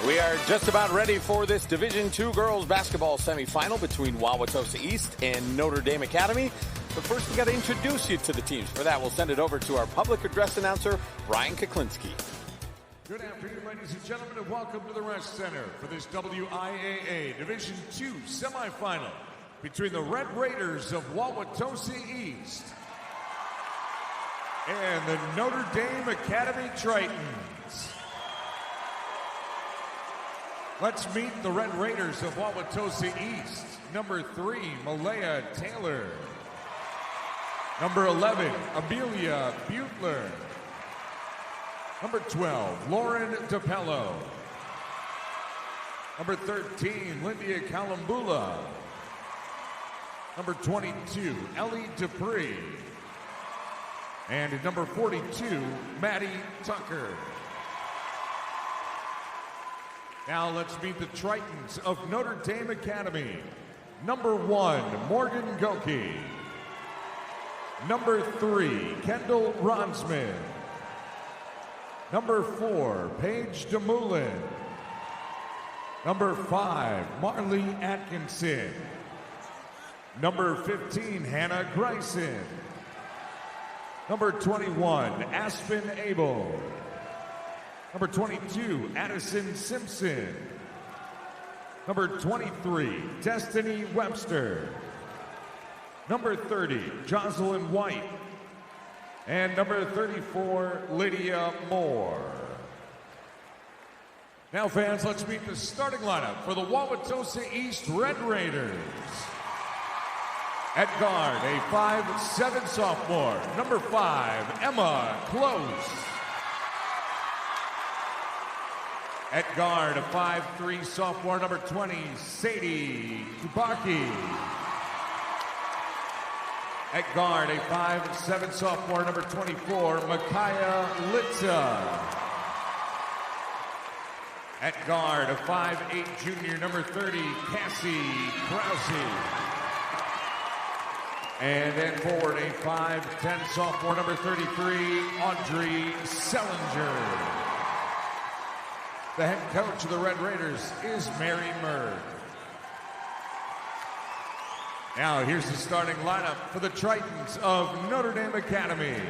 We are just about ready for this Division II girls basketball semifinal between Wauwatosa East and Notre Dame Academy. But first, we got to introduce you to the teams. For that, we'll send it over to our public address announcer, Brian Kuklinski. Good afternoon, ladies and gentlemen, and welcome to the Rest Center for this WIAA Division II semifinal between the Red Raiders of Wauwatosa East and the Notre Dame Academy Tritons. Let's meet the Red Raiders of Wauwatosa East. Number 3, Malaya Taylor. Number 11, Amelia Butler. Number 12, Lauren DePello. Number 13, Lydia Kalambula. Number 22, Ellie Dupree. And number 42, Maddie Tucker. Now let's meet the Tritons of Notre Dame Academy. Number 1, Morgan Goki. Number 3, Kendall Ronsman. Number 4, Paige DeMoulin. Number 5, Marley Atkinson. Number 15, Hannah Greisen. Number 21, Aspen Abel. Number 22, Addison Simpson. Number 23, Destiny Webster. Number 30, Jocelyn White. And number 34, Lydia Moore. Now, fans, let's meet the starting lineup for the Wauwatosa East Red Raiders. At guard, a 5'7" sophomore, number 5, Emma Close. At guard, a 5'3" sophomore, number 20, Sadie Kubaki. At guard, a 5'7" sophomore, number 24, Micaiah Litza. At guard, a 5'8" junior, number 30, Cassie Krause. And then forward, a 5'10" sophomore, number 33, Audrey Sellinger. The head coach of the Red Raiders is Mary Merg. Now here's the starting lineup for the Tritons of Notre Dame Academy.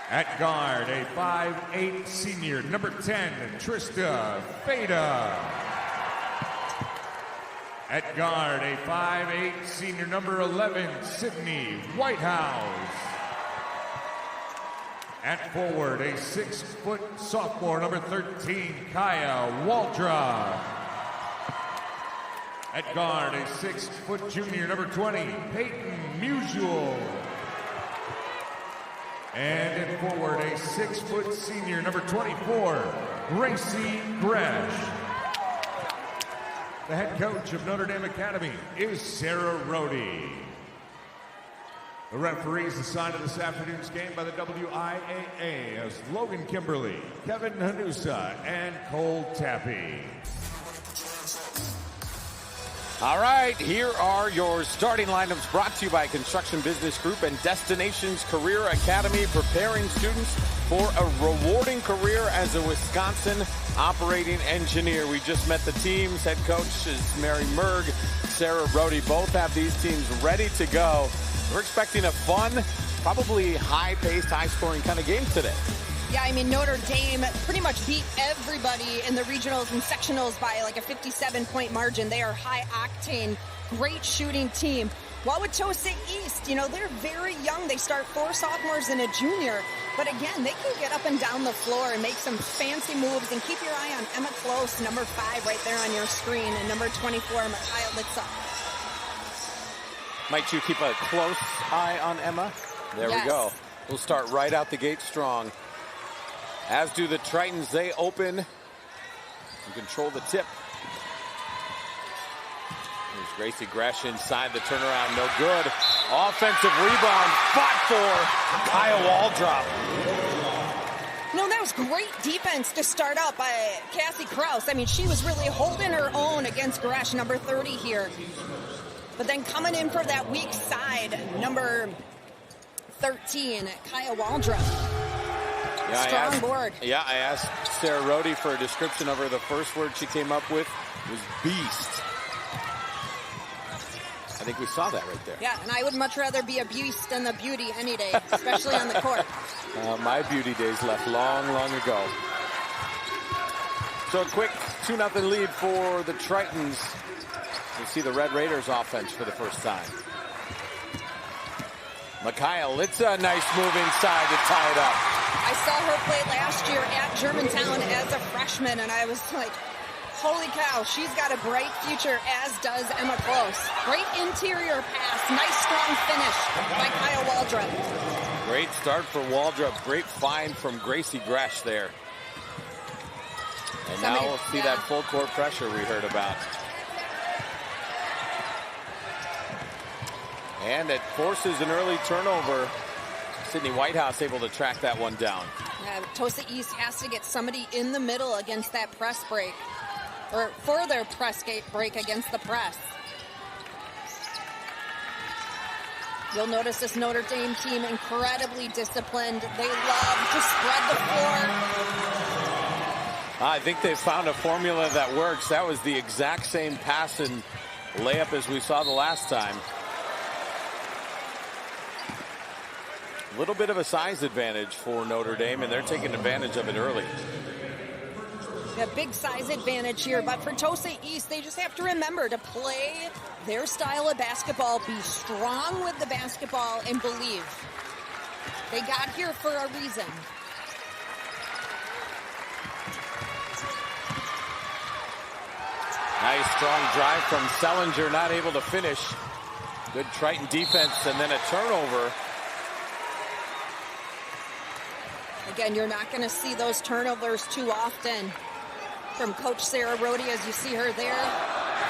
At guard, a 5'8" senior, number 10, Trista Feda. At guard, a 5'8" senior, number 11, Sydney Whitehouse. At forward, a 6' sophomore, number 13, Kaya Waldrop. At guard, a 6' junior, number 20, Peyton Musial. And at forward, a 6' senior, number 24, Gracie Gresh. The head coach of Notre Dame Academy is Sarah Rohde. The referees assigned to this afternoon's game by the WIAA as Logan Kimberly, Kevin Hanusa, and Cole Tappy. All right, here are your starting lineups brought to you by Construction Business Group and Destinations Career Academy, preparing students for a rewarding career as a Wisconsin operating engineer. We just met the teams. Head coach is Mary Merg, Sarah Rohde. Both have these teams ready to go. We're expecting a fun, probably high-paced, high-scoring kind of game today. Yeah, I mean, Notre Dame pretty much beat everybody in the regionals and sectionals by like a 57-point margin. They are high-octane, great shooting team. Wauwatosa East, you know, they're very young. They start 4 sophomores and a junior. But again, they can get up and down the floor and make some fancy moves. And keep your eye on Emma Close, number 5 right there on your screen, and number 24, Micaiah Litza. Might you keep a close eye on Emma? There we go. We'll start right out the gate strong. As do the Tritons. They open and control the tip. There's Gracie Gresh inside the turnaround. No good. Offensive rebound. Fought for Kaya Waldrop. No, that was great defense to start out by Cassie Krause. I mean, she was really holding her own against Gresh, number 30 here. But then coming in for that weak side, number 13, Kaya Waldrop. Yeah, Strong board. Yeah, I asked Sarah Rohde for a description of her. The first word she came up with was beast. I think we saw that right there. Yeah, and I would much rather be a beast than the beauty any day, especially on the court. My beauty days left long, long ago. So a quick 2-0 lead for the Tritons. You see the Red Raiders offense for the first time. Mikhail, it's a nice move inside to tie it up. I saw her play last year at Germantown as a freshman, and I was like, holy cow, she's got a bright future, as does Emma Close. Great interior pass, nice strong finish by Kyle Waldrop. Great start for Waldrop. Great find from Gracie Gresh there. And now we'll see that full court pressure we heard about. And it forces an early turnover. Sydney Whitehouse able to track that one down. Yeah, Tosa East has to get somebody in the middle against that press break, or for their press gate break against the press. You'll notice this Notre Dame team incredibly disciplined. They love to spread the floor. I think they found a formula that works. That was the exact same pass and layup as we saw the last time. A little bit of a size advantage for Notre Dame, and they're taking advantage of it early. A big size advantage here, but for Tosa East, they just have to remember to play their style of basketball, be strong with the basketball, and believe. They got here for a reason. Nice strong drive from Sellinger, not able to finish. Good Triton defense, and then a turnover. Again, you're not going to see those turnovers too often from Coach Sarah Rohde, as you see her there.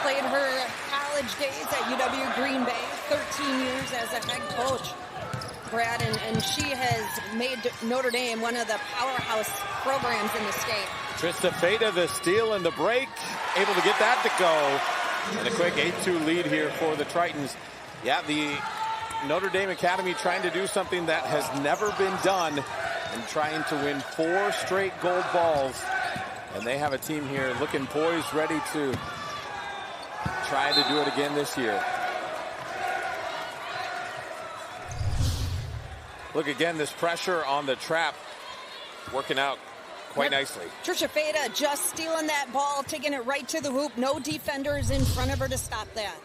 Played her college days at UW Green Bay, 13 years as a head coach, Brad, and she has made Notre Dame one of the powerhouse programs in the state. Trista Feta, the steal and the break, able to get that to go. And a quick 8-2 lead here for the Tritons. Yeah, the Notre Dame Academy trying to do something that has never been done, and trying to win 4 straight gold balls. And they have a team here looking poised, ready to try to do it again this year. Look again, this pressure on the trap working out quite nicely. Trisha Feta just stealing that ball, taking it right to the hoop. No defenders in front of her to stop that.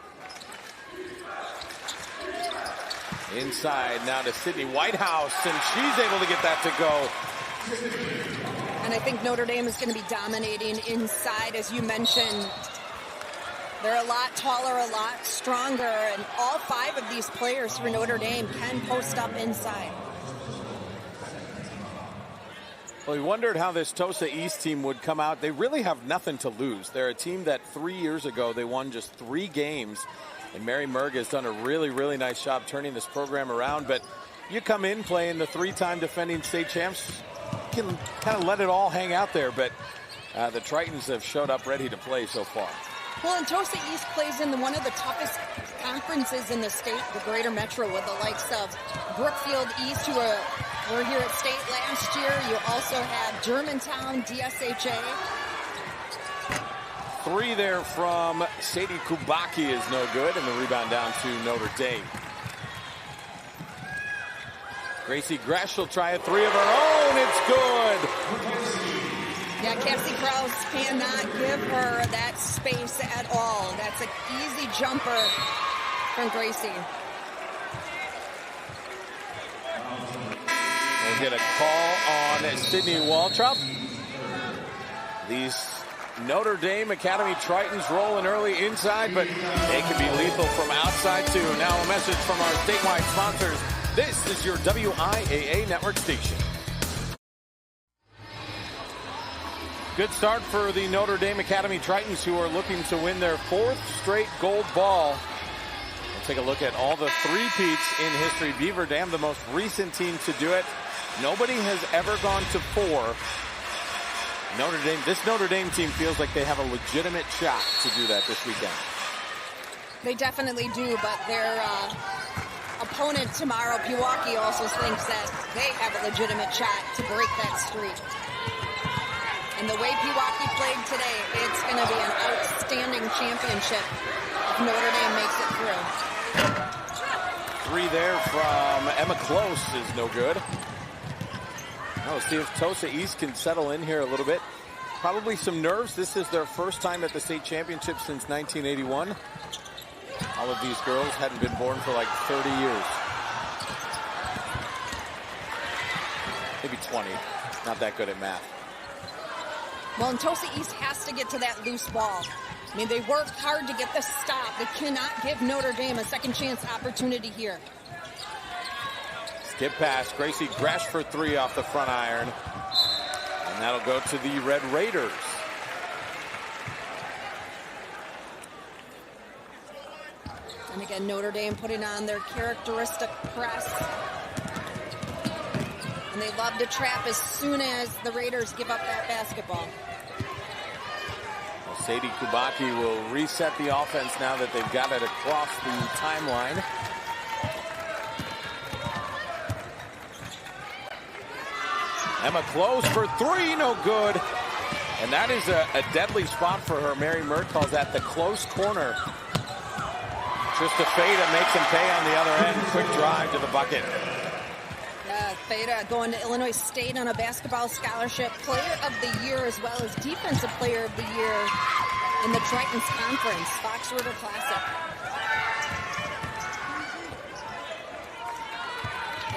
Inside now to Sydney Whitehouse, and she's able to get that to go. And I think Notre Dame is going to be dominating inside, as you mentioned. They're a lot taller, a lot stronger, and all 5 of these players for Notre Dame can post up inside. Well, we wondered how this Tosa East team would come out. They really have nothing to lose. They're a team that 3 years ago, they won just 3 games. And Mary Merg has done a really, really nice job turning this program around. But you come in playing the 3-time defending state champs, you can kind of let it all hang out there. But the Tritons have showed up ready to play so far. Well, and Tosa East plays in one of the toughest conferences in the state, the Greater Metro, with the likes of Brookfield East, who were here at state last year. You also have Germantown, DSHA. 3 there from Sadie Kubaki is no good, and the rebound down to Notre Dame. Gracie Gresh will try a 3 of her own. It's good. Yeah, Cassie Krause cannot give her that space at all. That's an easy jumper from Gracie. We'll get a call on Sydney Waldrop. These Notre Dame Academy Tritons rolling early inside, but they can be lethal from outside too. Now a message from our statewide sponsors. This is your WIAA network station. Good start for the Notre Dame Academy Tritons, who are looking to win their 4th straight gold ball. We'll take a look at all the 3-peats in history. Beaver Dam, the most recent team to do it. Nobody has ever gone to 4. This Notre Dame team feels like they have a legitimate shot to do that this weekend. They definitely do, but they're opponent tomorrow, Pewaukee, also thinks that they have a legitimate shot to break that streak. And the way Pewaukee played today, it's going to be an outstanding championship if Notre Dame makes it through. 3 there from Emma Close is no good. We'll see if Tosa East can settle in here a little bit. Probably some nerves. This is their first time at the state championship since 1981. All of these girls hadn't been born for like 30 years. Maybe 20. Not that good at math. Well, and Tosa East has to get to that loose ball. I mean, they worked hard to get the stop. They cannot give Notre Dame a second chance opportunity here. Skip pass. Gracie Gresh for 3 off the front iron. And that'll go to the Red Raiders. And again, Notre Dame putting on their characteristic press. And they love to trap as soon as the Raiders give up that basketball. Well, Sadie Kubaki will reset the offense now that they've got it across the timeline. Emma Close for 3, no good. And that is a deadly spot for her. Mary Mert calls that the close corner. Trista Feda makes them pay on the other end. Quick drive to the bucket. Feda going to Illinois State on a basketball scholarship. Player of the year as well as defensive player of the year in the Tritons Conference. Fox River Classic.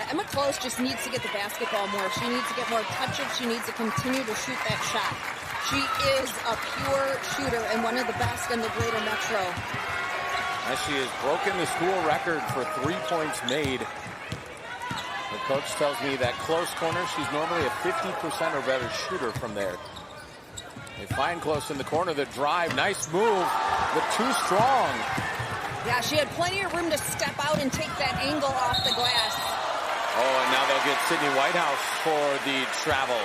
Emma Close just needs to get the basketball more. She needs to get more touches. She needs to continue to shoot that shot. She is a pure shooter and one of the best in the greater Metro. As she has broken the school record for 3 points made. The coach tells me that close corner, she's normally a 50% or better shooter from there. They find Close in the corner, the drive, nice move, but too strong. Yeah, she had plenty of room to step out and take that angle off the glass. Oh, and now they'll get Sydney Whitehouse for the travel.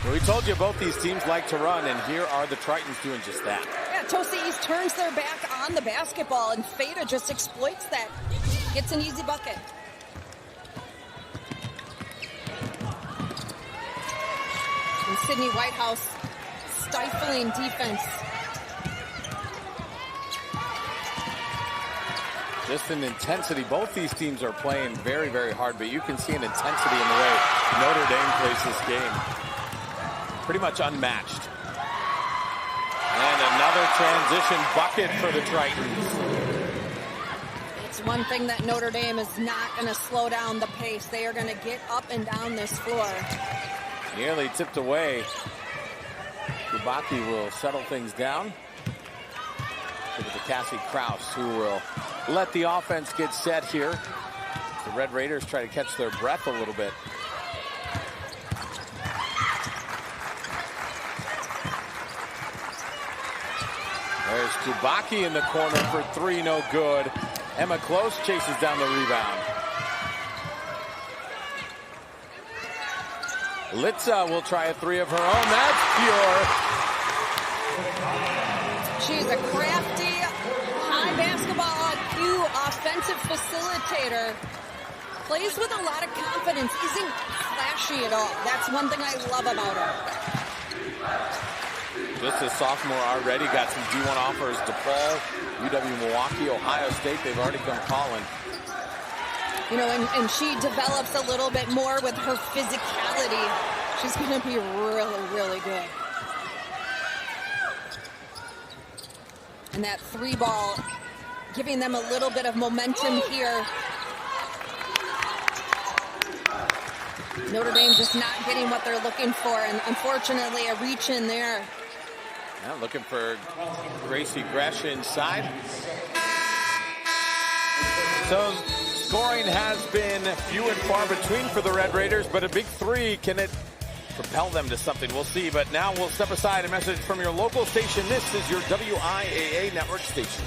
Well, we told you both these teams like to run, and here are the Tritons doing just that. Yeah, Tosa East turns their back on the basketball, and Feda just exploits that. Gets an easy bucket. And Sydney Whitehouse stifling defense. Just an intensity. Both these teams are playing very, very hard, but you can see an intensity in the way Notre Dame plays this game. Pretty much unmatched. And another transition bucket for the Tritons. It's one thing that Notre Dame is not going to slow down the pace. They are going to get up and down this floor. Nearly tipped away. Kubaki will settle things down. Give it to Cassie Kraus, who will let the offense get set here. The Red Raiders try to catch their breath a little bit. There's Kubaki in the corner for 3, no good. Emma Close chases down the rebound. Litza will try a 3 of her own. That's pure. She's a crafty, high basketball IQ, offensive facilitator. Plays with a lot of confidence. Isn't flashy at all. That's one thing I love about her. Just a sophomore already. Got some D1 offers. DePaul, UW-Milwaukee, Ohio State. They've already come calling. You know, and she develops a little bit more with her physicality. She's going to be really, really good. And that 3 ball, giving them a little bit of momentum here. Notre Dame just not getting what they're looking for, and unfortunately a reach in there. Now looking for Gracie Gresh inside. So scoring has been few and far between for the Red Raiders, but a big 3, can it propel them to something? We'll see, but now we'll step aside. A message from your local station. This is your WIAA network station.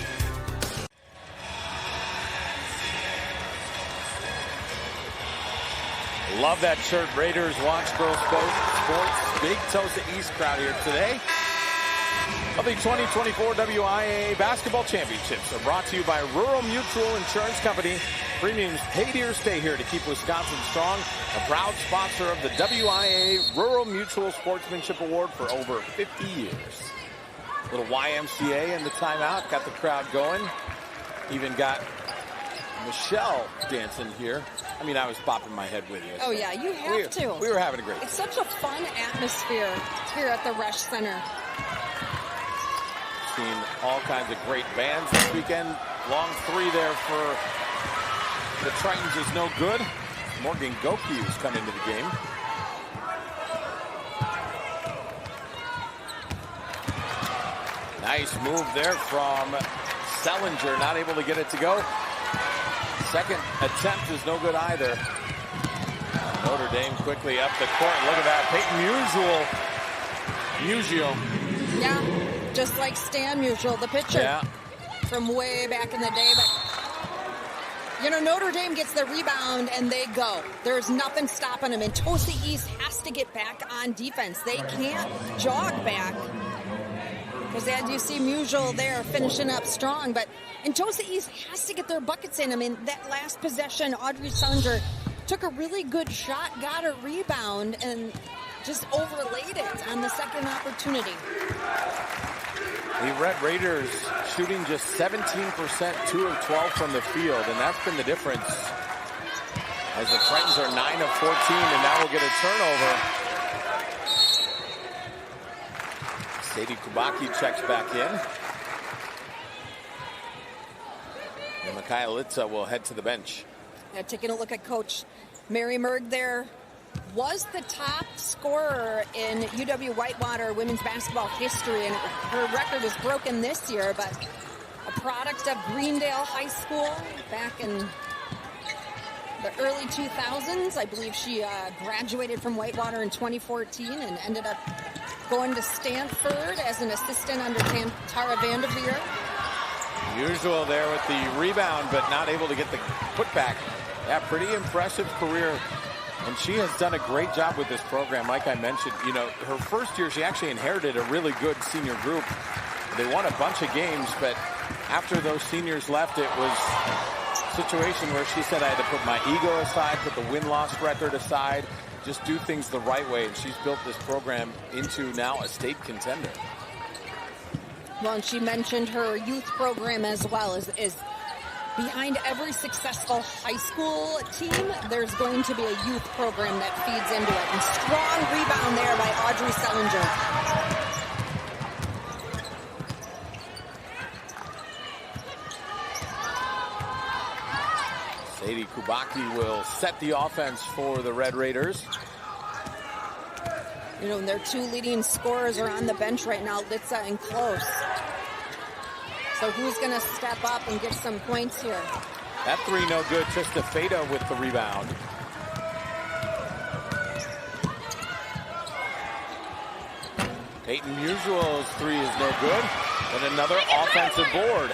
Love that shirt. Raiders Watch Girls Sports. Big Tosa East crowd here today. of the 2024 WIAA Basketball Championships are brought to you by Rural Mutual Insurance Company. Premiums paid here stay here to keep Wisconsin strong. A proud sponsor of the WIAA Rural Mutual Sportsmanship Award for over 50 years. Little YMCA in the timeout, got the crowd going. Even got Michelle dancing here. I mean, I was bopping my head with you. Oh, yeah, you have to. We were having a great It's such a fun atmosphere here at the Resch Center. Seen all kinds of great bands this weekend. Long three there for the Tritons is no good. Morgan Goki has come into the game. Nice move there from Sellinger, not able to get it to go. Second attempt is no good either. Notre Dame quickly up the court. Look at that, Peyton Musial. Yeah, just like Stan Musial, the pitcher. Yeah. From way back in the day. But, you know, Notre Dame gets the rebound and they go. There's nothing stopping them. And Tosa East has to get back on defense. They can't jog back. Because as you see Musial there finishing up strong. But and Tosa East has to get their buckets in. I mean, that last possession, Audrey Sellinger took a really good shot, got a rebound, and just overlaid it on the second opportunity. The Red Raiders shooting just 17%, 2 of 12 from the field, and that's been the difference. As the Tritons are 9 of 14, and now we'll get a turnover. Sadie Kubaki checks back in. And Micaiah Litza will head to the bench. Yeah, taking a look at Coach Mary Merg there, was the top scorer in UW-Whitewater women's basketball history, and her record was broken this year, but a product of Greendale High School back in the early 2000s. I believe she graduated from Whitewater in 2014 and ended up going to Stanford as an assistant under Tara Vanderveer. Usual there with the rebound, but not able to get the putback. Yeah, pretty impressive career. And she has done a great job with this program. Like I mentioned, you know, her first year, she actually inherited a really good senior group. They won a bunch of games, but after those seniors left, it was a situation where she said, I had to put my ego aside, put the win-loss record aside, just do things the right way. And she's built this program into now a state contender. Well, and she mentioned her youth program as well. Is behind every successful high school team, there's going to be a youth program that feeds into it. And strong rebound there by Audrey Sellinger. Sadie Kubaki will set the offense for the Red Raiders. You know, their two leading scorers are on the bench right now, Litza and Close. So who's going to step up and get some points here? That three no good. Trista Feda with the rebound. Peyton Musial's three is no good. And another offensive board.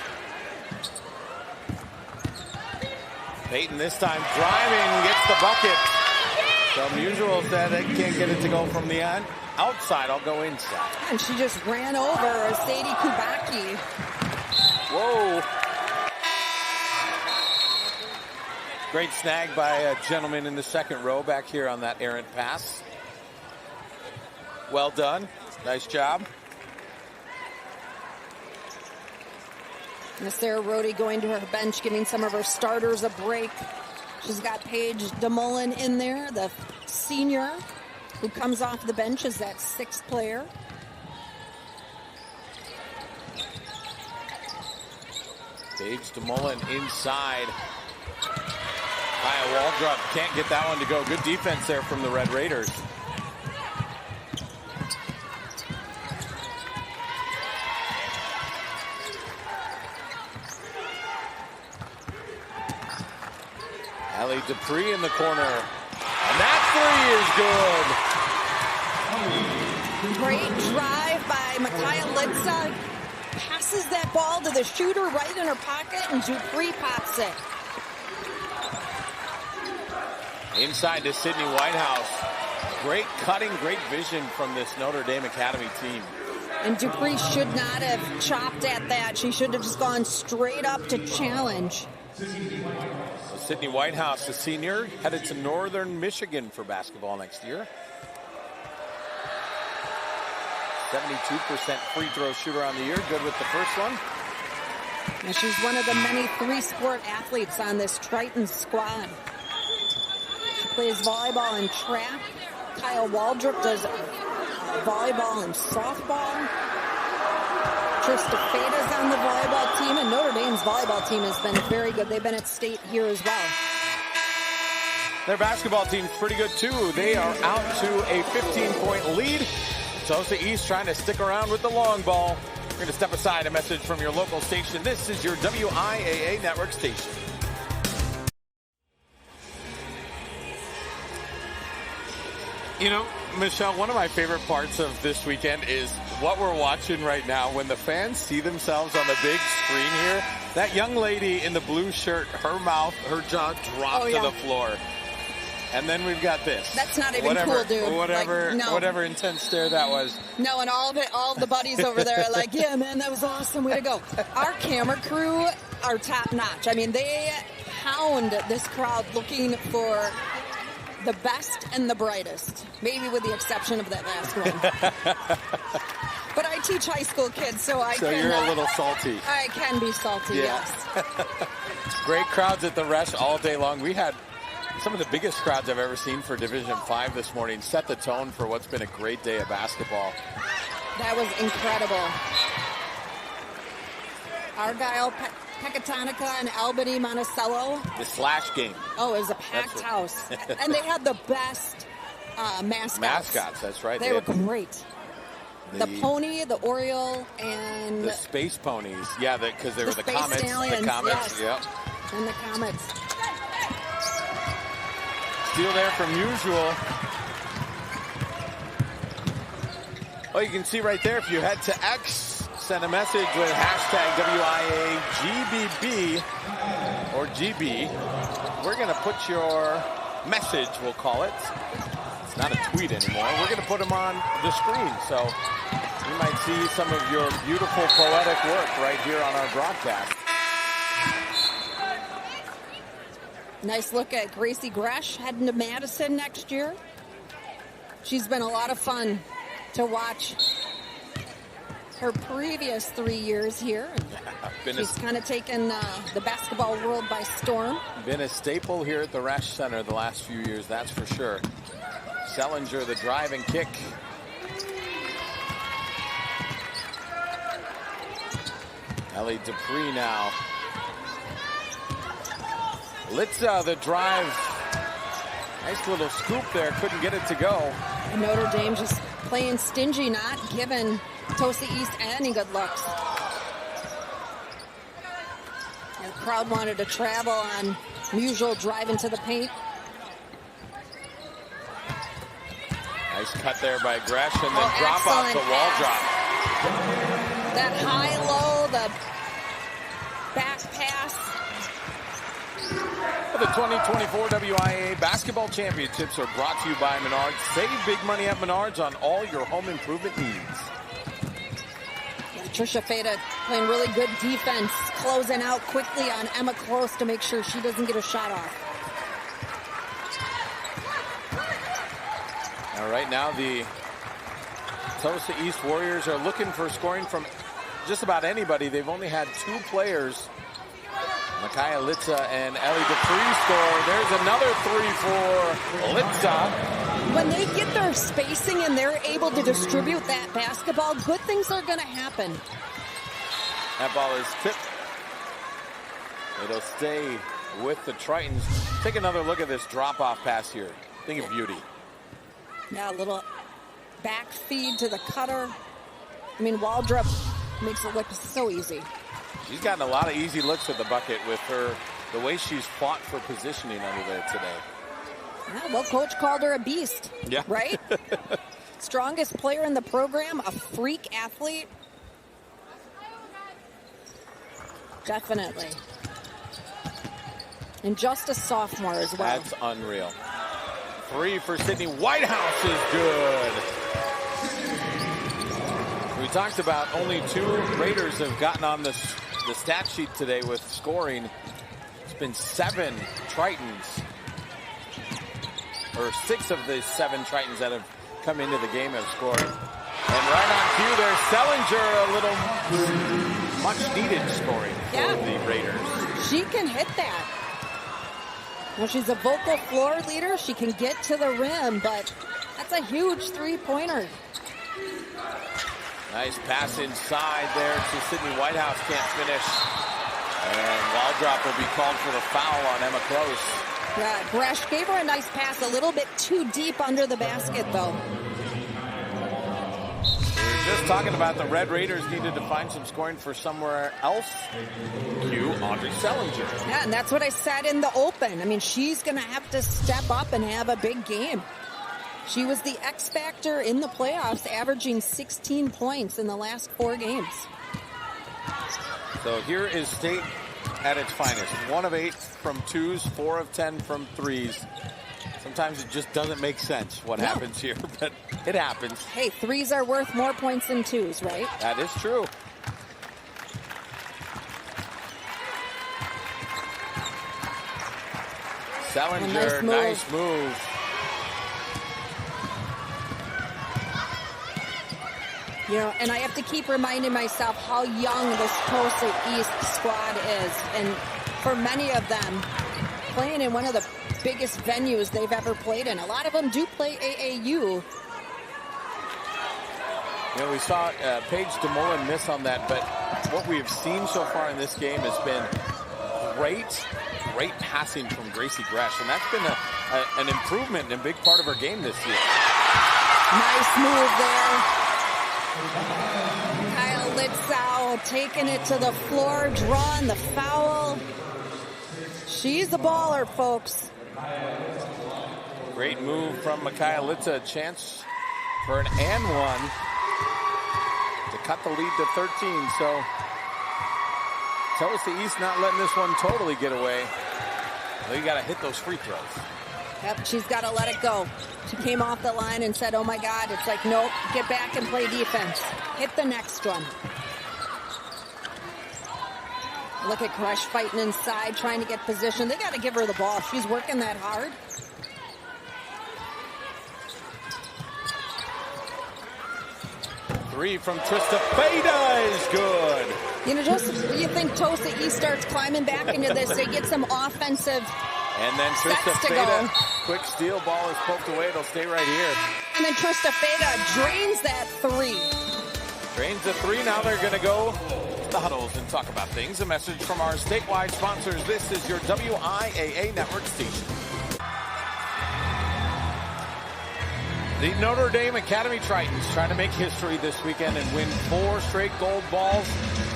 Peyton this time driving, gets the bucket. So Musial said they can't get it to go from the outside. I'll go inside. And she just ran over Sadie Kubaki. Whoa. Great snag by a gentleman in the second row back here on that errant pass. Well done. Nice job. And Sarah Rohde going to her bench, giving some of her starters a break. She's got Paige DeMullen in there, the senior who comes off the bench as that sixth player. Paige DeMullen inside. Kaya Waldrop can't get that one to go. Good defense there from the Red Raiders. Allie Dupree in the corner. And that three is good. Great drive by Micaiah Litza. Passes that ball to the shooter right in her pocket, and Dupree pops it. Inside to Sydney Whitehouse. Great cutting, great vision from this Notre Dame Academy team. And Dupree should not have chopped at that. She should have just gone straight up to challenge. So Sydney Whitehouse, the senior, headed to Northern Michigan for basketball next year. 72% free throw shooter on the year. Good with the first one. And she's one of the many three-sport athletes on this Triton squad. She plays volleyball and track. Kyle Waldrop does volleyball and softball. Trista Feda's on the volleyball team, and Notre Dame's volleyball team has been very good. They've been at state here as well. Their basketball team's pretty good too. They are out to a 15-point lead. Tosa East trying to stick around with the long ball. We're going to step aside. A message from your local station. This is your WIAA network station. You know, Michelle, one of my favorite parts of this weekend is what we're watching right now. When the fans see themselves on the big screen here, that young lady in the blue shirt, her mouth, her jaw dropped to the floor. And then we've got this. That's not even cool, dude. Whatever intense stare that was. No, and all of the buddies over there are like, yeah, man, that was awesome. Way to go. Our camera crew are top notch. I mean, they hound this crowd looking for the best and the brightest, maybe with the exception of that last one. But I teach high school kids, so you're a little salty. I can be salty, yes. Great crowds at the Resch all day long. We had some of the biggest crowds I've ever seen for Division 5 this morning. Set the tone for what's been a great day of basketball. That was incredible. Argyle, Pecatonica, and Albany, Monticello. The slash game. Oh, it was a packed house. And they had the best mascots. Mascots, that's right. They were great. The pony, the Oriole, and... The space ponies. Yeah, because they were the comets. Stallions, the comets, yes. And the comets. Steal there from Usual. Oh, you can see right there, if you head to X, send a message with hashtag WIAGBB or GB. We're going to put your message, we'll call it. It's not a tweet anymore. We're going to put them on the screen. So you might see some of your beautiful poetic work right here on our broadcast. Nice look at Gracie Gresh heading to Madison next year. She's been a lot of fun to watch her previous 3 years here. She's kind of taken the basketball world by storm. Been a staple here at the Resch Center the last few years, that's for sure. Sellinger, the drive and kick. Ellie Dupree now. Litza, the drive. Nice little scoop there. Couldn't get it to go. And Notre Dame just playing stingy, not giving Tosa East any good looks. And the crowd wanted to travel on Musial driving to the paint. Nice cut there by Gresh, and then drop off the wall drop. That high-low, the back pass. The 2024 WIAA Basketball Championships are brought to you by Menards. Save big money at Menards on all your home improvement needs. Yeah, Trisha Feda playing really good defense, closing out quickly on Emma Close to make sure she doesn't get a shot off. Now, right now, the Tosa East Warriors are looking for scoring from just about anybody. They've only had 2 players. Micaiah Litza and Ellie Dupree score. There's another 3 for Litza. When they get their spacing and they're able to distribute that basketball, good things are going to happen. That ball is tipped. It'll stay with the Tritons. Take another look at this drop-off pass here. Think of beauty. Yeah, a little back feed to the cutter. I mean, Waldrop makes it look so easy. She's gotten a lot of easy looks at the bucket with her, the way she's fought for positioning under there today. Yeah, well, coach called her a beast, right? Strongest player in the program, a freak athlete. Definitely. And just a sophomore as well. That's unreal. 3 for Sydney Whitehouse is good. We talked about only 2 Raiders have gotten on the stat sheet today with scoring. It's been 7 Tritons, or 6 of the 7 Tritons that have come into the game have scored. And right on cue there, Sellinger, a little much needed scoring for the Raiders. She can hit that. Well, she's a vocal floor leader. She can get to the rim, but that's a huge 3-pointer. Nice pass inside there to Sydney Whitehouse, can't finish. And Waldrop will be called for the foul on Emma Close. Yeah, Gresh gave her a nice pass, a little bit too deep under the basket, though. We were just talking about the Red Raiders needed to find some scoring for somewhere else. Cue Audrey Sellinger. Yeah, and that's what I said in the open. I mean, she's going to have to step up and have a big game. She was the X factor in the playoffs, averaging 16 points in the last 4 games. So here is State at its finest. 1 of 8 from 2s, 4 of 10 from 3s. Sometimes it just doesn't make sense what happens here, but it happens. Hey, 3s are worth more points than 2s, right? That is true. Sellinger, nice move. You know, and I have to keep reminding myself how young this Tulsa East squad is. And for many of them, playing in one of the biggest venues they've ever played in. A lot of them do play AAU. You know, we saw Paige DeMolin miss on that, but what we've seen so far in this game has been great passing from Gracie Gresh, and that's been an improvement and a big part of her game this year. Nice move there. Kyle Litzow taking it to the floor, drawing the foul. She's a baller, folks. Great move from Micaiah Litza. A chance for an and one to cut the lead to 13. So Tulsa East not letting this one totally get away. Well, you got to hit those free throws. Yep, she's got to let it go. She came off the line and said, oh my God, it's like, nope, get back and play defense. Hit the next one. Look at Gresh fighting inside, trying to get position. They got to give her the ball. She's working that hard. Three from Trista Feda is good. You know, just you think Tulsa East starts climbing back into this, they get some offensive and then Trista Feda, quick steal, ball is poked away. It'll stay right here. And then Trista Feda drains that 3. Drains the 3. Now they're going to go to the huddles and talk about things. A message from our statewide sponsors. This is your WIAA network station. The Notre Dame Academy Tritons trying to make history this weekend and win 4 straight gold balls.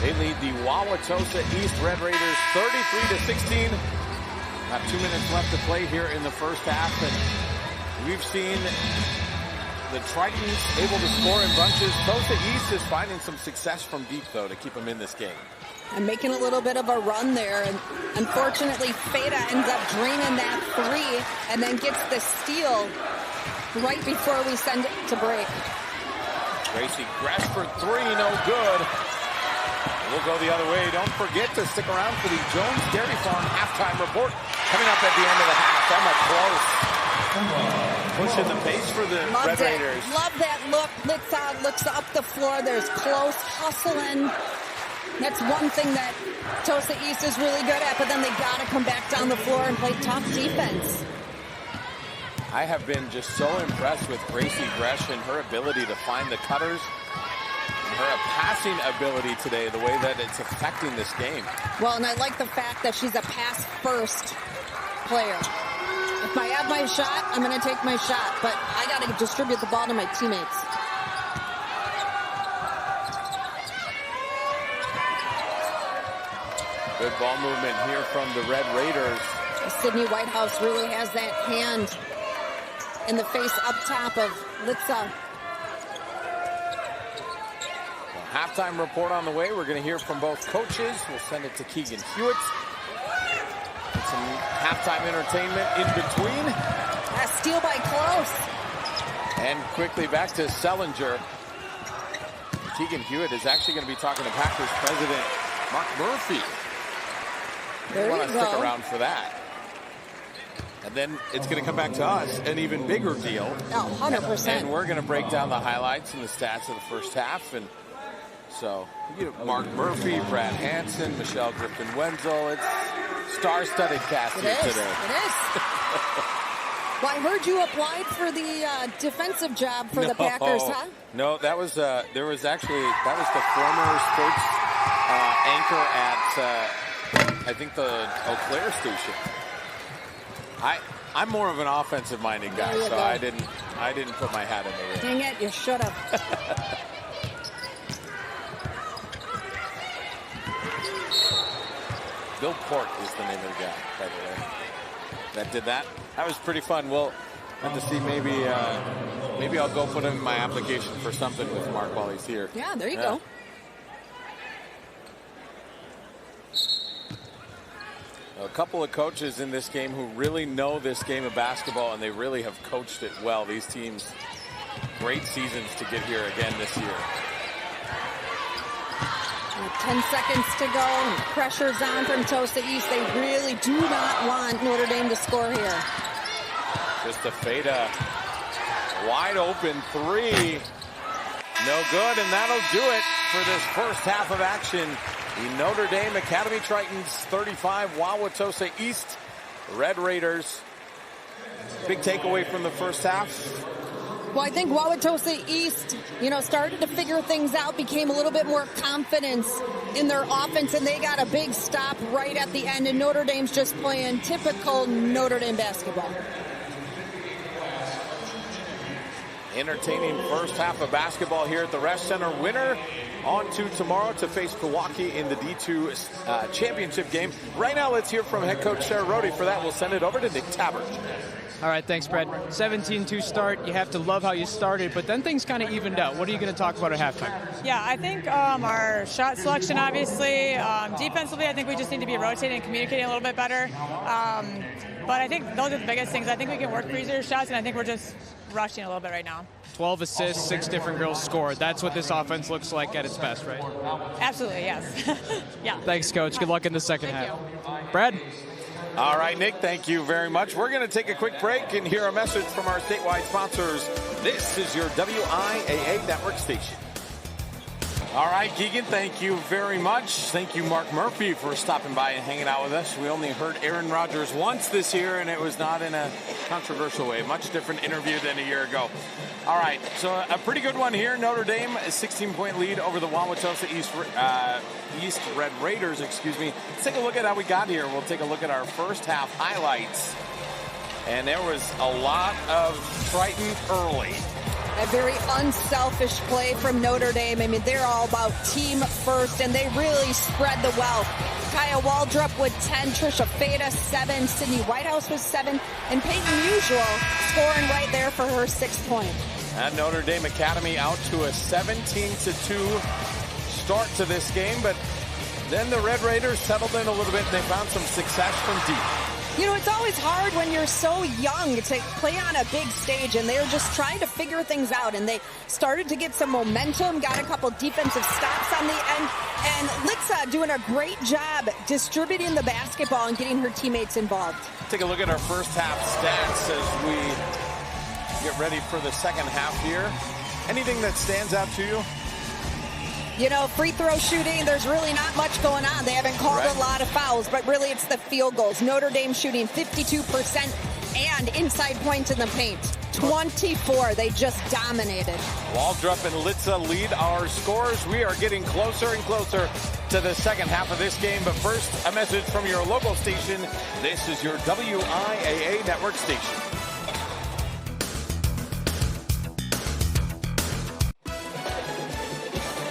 They lead the Wauwatosa East Red Raiders 33-16. About 2 minutes left to play here in the first half, and we've seen the Tritons able to score in bunches. Tulsa East is finding some success from deep, though, to keep them in this game. And making a little bit of a run there, and unfortunately, Feda ends up draining that 3 and then gets the steal right before we send it to break. Gracie Gresh for 3, no good. We'll go the other way. Don't forget to stick around for the Jones Dairy Farm halftime report coming up at the end of the half. Emma Close pushing the pace for the Red Raiders. Love that look. Looks up the floor. There's Close hustling. That's one thing that Tulsa East is really good at, but then they got to come back down the floor and play tough defense. I have been just so impressed with Gracie Gresh and her ability to find the cutters. Her passing ability today, the way that it's affecting this game. Well, and I like the fact that she's a pass-first player. If I have my shot, I'm going to take my shot, but I got to distribute the ball to my teammates. Good ball movement here from the Red Raiders. Sydney Whitehouse really has that hand in the face up top of Litza. Halftime report on the way. We're going to hear from both coaches. We'll send it to Keegan Hewitt. Get some halftime entertainment in between. Steal by Close. And quickly back to Sellinger. Keegan Hewitt is actually going to be talking to Packers president Mark Murphy. There you want to go. stick around for that. And then it's going to come back to us, an even bigger deal. Oh, 100%. And we're going to break down the highlights and the stats of the first half. And so, Mark Murphy, Brad Hansen, Michelle Griffin-Wenzel. It's star-studded cast here today. It is. Well, I heard you applied for the defensive job for the Packers, huh? No, that was the former sports anchor at I think the Eau Claire station. I'm more of an offensive-minded guy, so I didn't put my hat in the ring. Dang it, you should have. Bill Port is the name of the guy, by the way, that did that. That was pretty fun. We'll have to see. Maybe I'll go put in my application for something with Mark while he's here. Yeah, there you go. A couple of coaches in this game who really know this game of basketball, and they really have coached it well. These teams, great seasons to get here again this year. 10 seconds to go. Pressure's on from Tosa East. They really do not want Notre Dame to score here. Just a Feda. Wide open three. No good, and that'll do it for this first half of action. The Notre Dame Academy Tritons 35, Wauwatosa East Red Raiders. Big takeaway from the first half. Well, I think Wauwatosa East, started to figure things out, became a little bit more confidence in their offense, and they got a big stop right at the end, and Notre Dame's just playing typical Notre Dame basketball. Entertaining first half of basketball here at the Resch Center. Winner on to tomorrow to face Milwaukee in the D2 championship game. Right now, let's hear from head coach Sarah Rode. For that, we'll send it over to Nick Tabbert. All right, thanks, Brad. 17-2 start. You have to love how you started, but then things kind of evened out. What are you going to talk about at halftime? Yeah, I think our shot selection, obviously. Defensively, I think we just need to be rotating and communicating a little bit better. But I think those are the biggest things. I think we can work freezer shots, and I think we're just rushing a little bit right now. 12 assists, 6 different girls scored. That's what this offense looks like at its best, right? Absolutely, yes. Yeah. Thanks, Coach. Good luck in the second half. Brad? All right, Nick, thank you very much. We're going to take a quick break and hear a message from our statewide sponsors. This is your WIAA network station. All right, Keegan, thank you very much. Thank you, Mark Murphy, for stopping by and hanging out with us. We only heard Aaron Rodgers once this year, and it was not in a controversial way. Much different interview than a year ago. All right, so a pretty good one here. Notre Dame, a 16-point lead over the Wauwatosa East Red Raiders, Let's take a look at how we got here. We'll take a look at our first half highlights. And there was a lot of Triton early. A very unselfish play from Notre Dame. I mean, they're all about team first, and they really spread the wealth. Kaya Waldrop with 10, Trisha Feda 7, Sydney Whitehouse with 7, and Peyton Usual scoring right there for her 6th point. And Notre Dame Academy out to a 17-2 start to this game, but then the Red Raiders settled in a little bit, and they found some success from deep. It's always hard when you're so young to play on a big stage, and they're just trying to figure things out, and they started to get some momentum, got a couple defensive stops on the end, and Litza doing a great job distributing the basketball and getting her teammates involved. Take a look at our first half stats as we get ready for the second half here. Anything that stands out to you? Free throw shooting, there's really not much going on. They haven't called a lot of fouls, but really it's the field goals. Notre Dame shooting 52% and inside points in the paint. 24, they just dominated. Waldrop and Litza lead our scores. We are getting closer and closer to the second half of this game. But first, a message from your local station. This is your WIAA network station.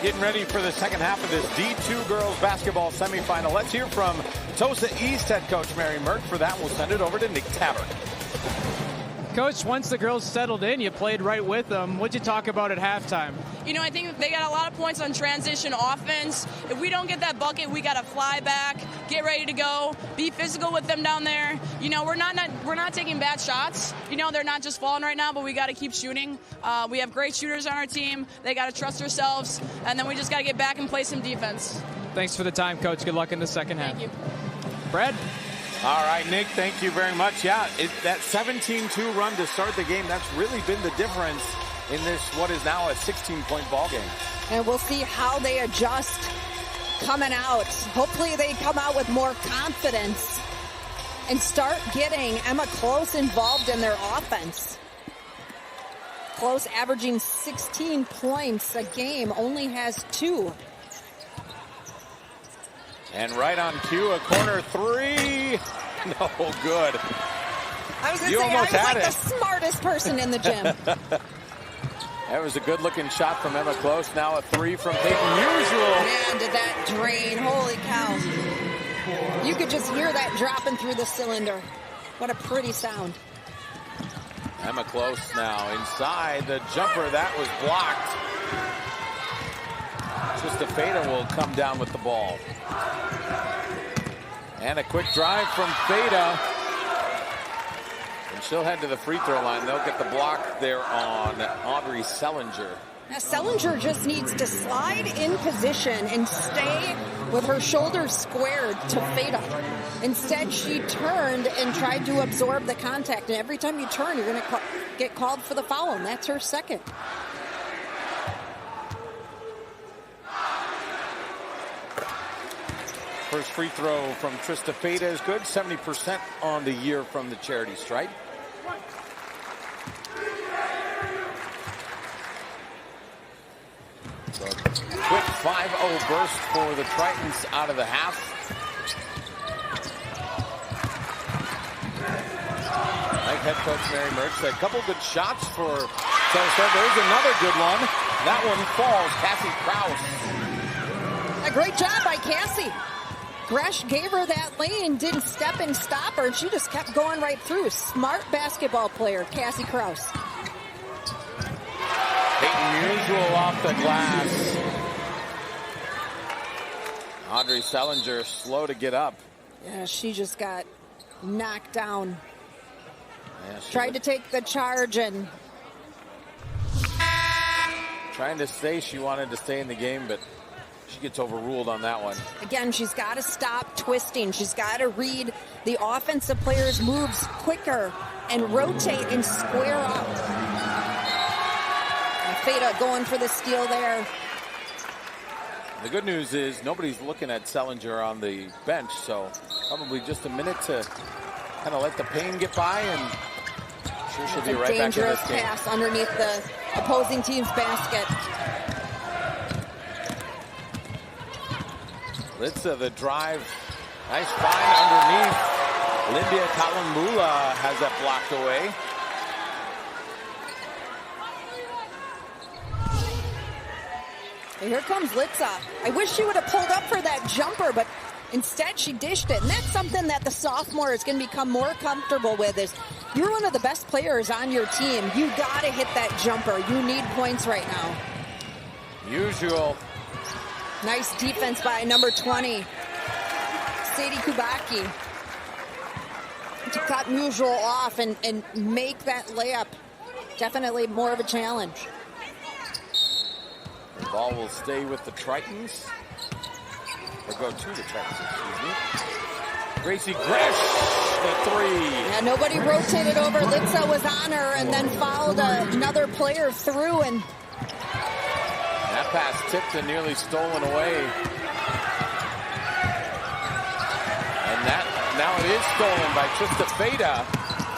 Getting ready for the second half of this D2 girls basketball semifinal. Let's hear from Tosa East head coach Mary Merck. For that, we'll send it over to Nick Tabbert. Coach, once the girls settled in, you played right with them. What'd you talk about at halftime? You know, I think they got a lot of points on transition offense. If we don't get that bucket, we got to fly back, get ready to go, be physical with them down there. You know, we're not taking bad shots. You know, they're not just falling right now, but we got to keep shooting. We have great shooters on our team. They got to trust themselves, and then we just got to get back and play some defense. Thanks for the time, Coach. Good luck in the second half. Thank you. Brad? All right, Nick, thank you very much. Yeah, that 17-2 run to start the game, that's really been the difference in this, what is now a 16-point ball game. And we'll see how they adjust coming out. Hopefully they come out with more confidence and start getting Emma Close involved in their offense. Close averaging 16 points a game, only has 2. And right on cue, a corner three. No good. I was going to say, I was like the smartest person in the gym. That was a good-looking shot from Emma Close. Now a three from Peyton Usual. Man, did that drain. Holy cow. You could just hear that dropping through the cylinder. What a pretty sound. Emma Close now inside. The jumper, that was blocked. Trista will come down with the ball. And a quick drive from Feda. And she'll head to the free throw line. They'll get the block there on Audrey Sellinger. Now, Sellinger just needs to slide in position and stay with her shoulders squared to Feda. Instead, she turned and tried to absorb the contact. And every time you turn, you're going to get called for the foul. And that's her second. First free throw from Trista Feda is good. 70% on the year from the charity stripe. So quick 5-0 burst for the Tritons out of the half. Like head coach Mary Mertz said, a couple good shots for Tulsa. There's another good one. That one falls. Cassie Krause. A great job by Cassie. Gresh gave her that lane, didn't step and stop her, and she just kept going right through. Smart basketball player, Cassie Krause. Peyton Usual off the glass. Audrey Sellinger slow to get up. Yeah, she just got knocked down. Yeah, tried to take the charge and... Trying to stay, she wanted to stay in the game, but she gets overruled on that one. Again, she's got to stop twisting. She's got to read the offensive players' moves quicker and rotate and square up. And Feda going for the steal there. The good news is nobody's looking at Sellinger on the bench, so probably just a minute to kind of let the pain get by, and I'm sure she'll be right back in this game. Dangerous pass underneath the opposing team's basket. Litza, the drive. Nice find underneath. Lindia Kalambula has that blocked away. And here comes Litza. I wish she would have pulled up for that jumper, but instead she dished it. And that's something that the sophomore is going to become more comfortable with, is you're one of the best players on your team. You got to hit that jumper. You need points right now. Usual. Nice defense by number 20, Sadie Kubacki, to cut Usual off and make that layup definitely more of a challenge. The ball will stay with the Tritons. Or go to the Tritons, excuse me. Gracie Gresh, the three. Yeah, nobody rotated over. Litza was on her and then fouled another player through, and that pass tipped and nearly stolen away. And that now it is stolen by Trista Feda.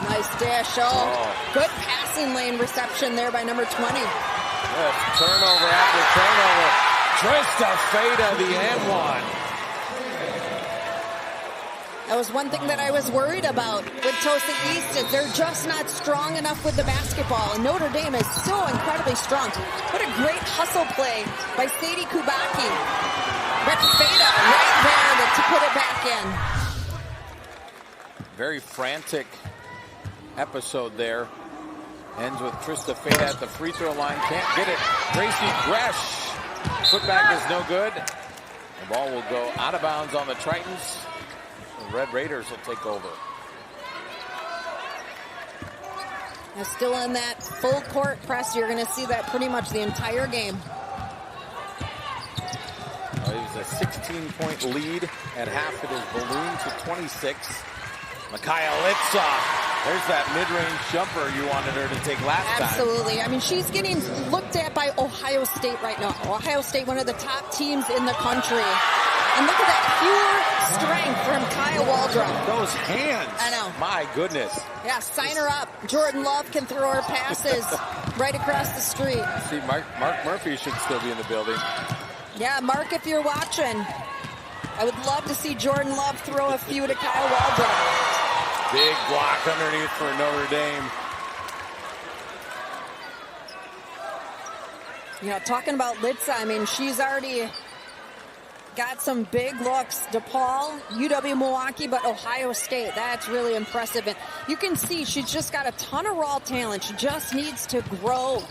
Nice dash. Good passing lane reception there by number 20. Good turnover after turnover. Trista Feda, the and one. That was one thing that I was worried about with Tosa East, is they're just not strong enough with the basketball. And Notre Dame is so incredibly strong. What a great hustle play by Sadie Kubacki. Rick Feda right there to put it back in. Very frantic episode there. Ends with Trista Fade at the free throw line. Can't get it. Gracie Gresh. Putback is no good. The ball will go out of bounds on the Tritons. The Red Raiders will take over. Now still in that full court press. You're going to see that pretty much the entire game. It was a 16-point lead at half. It is ballooned to 26. Micaiah Litza. There's that mid-range jumper you wanted her to take last time. Absolutely. I mean, she's getting looked at by Ohio State right now. Ohio State, one of the top teams in the country. And look at that pure strength from Kaya Waldrop. Those hands. I know. My goodness. Yeah, sign her up. Jordan Love can throw her passes right across the street. See, Mark Murphy should still be in the building. Yeah, Mark, if you're watching, I would love to see Jordan Love throw a few to Kaya Waldrop. Big block underneath for Notre Dame. You know, talking about Litza, I mean, she's already got some big looks. DePaul, UW-Milwaukee, but Ohio State, that's really impressive. And you can see she's just got a ton of raw talent. She just needs to grow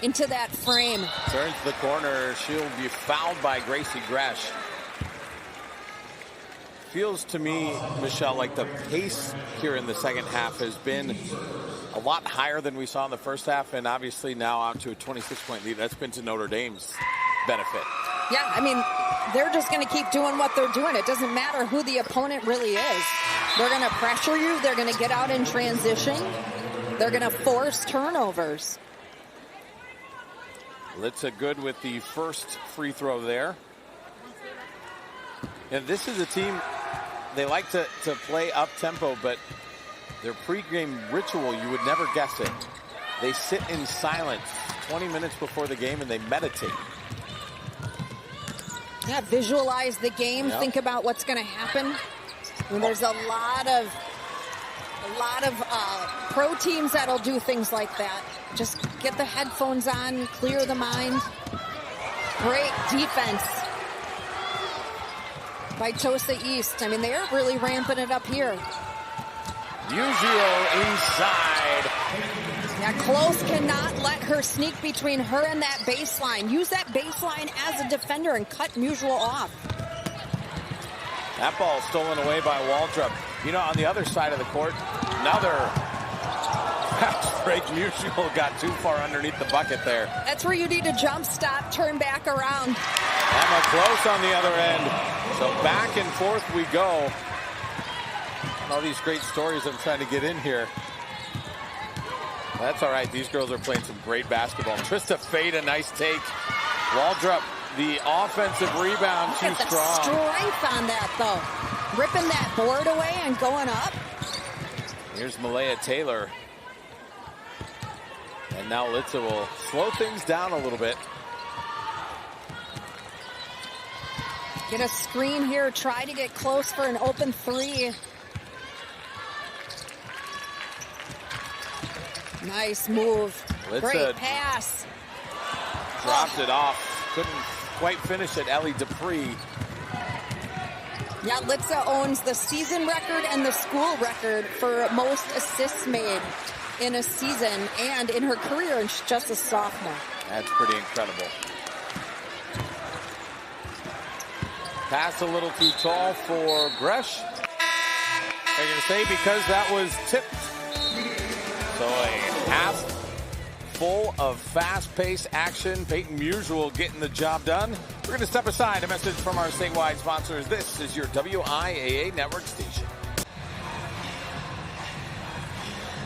into that frame. Turns the corner. She'll be fouled by Gracie Gresh. Feels to me, Michelle, like the pace here in the second half has been a lot higher than we saw in the first half, and obviously now out to a 26-point lead. That's been to Notre Dame's benefit. Yeah, I mean, they're just going to keep doing what they're doing. It doesn't matter who the opponent really is. They're going to pressure you. They're going to get out in transition. They're going to force turnovers. Litza good with the first free throw there. And this is a team, they like to play up-tempo, but their pregame ritual, you would never guess it. They sit in silence 20 minutes before the game and they meditate. Yeah, visualize the game. Yep. Think about what's going to happen. I mean, there's a lot of pro teams that'll do things like that. Just get the headphones on, clear the mind. Great defense by Tosa East. I mean, they're really ramping it up here. Usual inside. Yeah, Close cannot let her sneak between her and that baseline. Use that baseline as a defender and cut Musial off. That ball stolen away by Waldrop. You know, on the other side of the court, another fast break. Musial got too far underneath the bucket there. That's where you need to jump stop, turn back around. Emma Close on the other end. So back and forth we go. All these great stories I'm trying to get in here. That's all right. These girls are playing some great basketball. Trista Fade, a nice take. Waldrop, the offensive rebound, too strong. Strength on that, though. Ripping that board away and going up. Here's Malaya Taylor. And now Litza will slow things down a little bit. Get a screen here. Try to get Close for an open three. Nice move. Litza great pass. Dropped it off. Couldn't quite finish it. Ellie Dupree. Yeah, Litza owns the season record and the school record for most assists made in a season and in her career, and she's just a sophomore. That's pretty incredible. Pass a little too tall for Gresh. They're going to say because that was tipped. So a half full of fast-paced action. Peyton Musial getting the job done. We're going to step aside. A message from our statewide sponsors. This is your WIAA network station.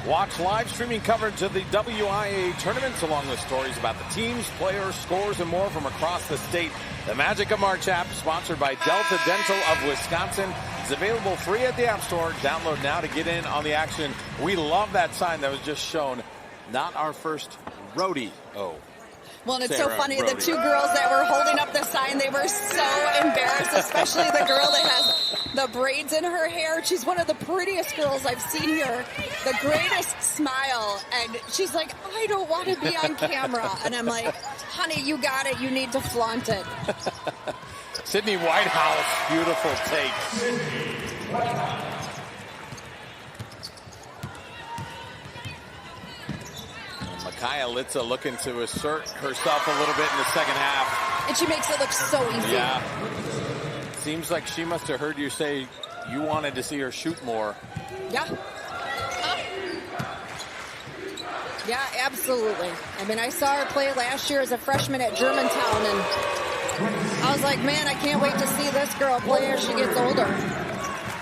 Watch live streaming coverage of the WIAA tournaments along with stories about the teams, players, scores, and more from across the state. The Magic of March app, sponsored by Delta Dental of Wisconsin, is available free at the App Store. Download now to get in on the action. We love that sign that was just shown. Not our first rodeo. Well, and it's so funny, the two girls that were holding up the sign, they were so embarrassed, especially the girl that has the braids in her hair. She's one of the prettiest girls I've seen here. The greatest smile. And she's like, I don't want to be on camera. And I'm like, honey, you got it. You need to flaunt it. Sydney Whitehouse, beautiful take. Litza looking to assert herself a little bit in the second half. And she makes it look so easy. Yeah. Seems like she must have heard you say you wanted to see her shoot more. Yeah. Yeah, absolutely. I mean, I saw her play last year as a freshman at Germantown, and I was like, man, I can't wait to see this girl play as she gets older.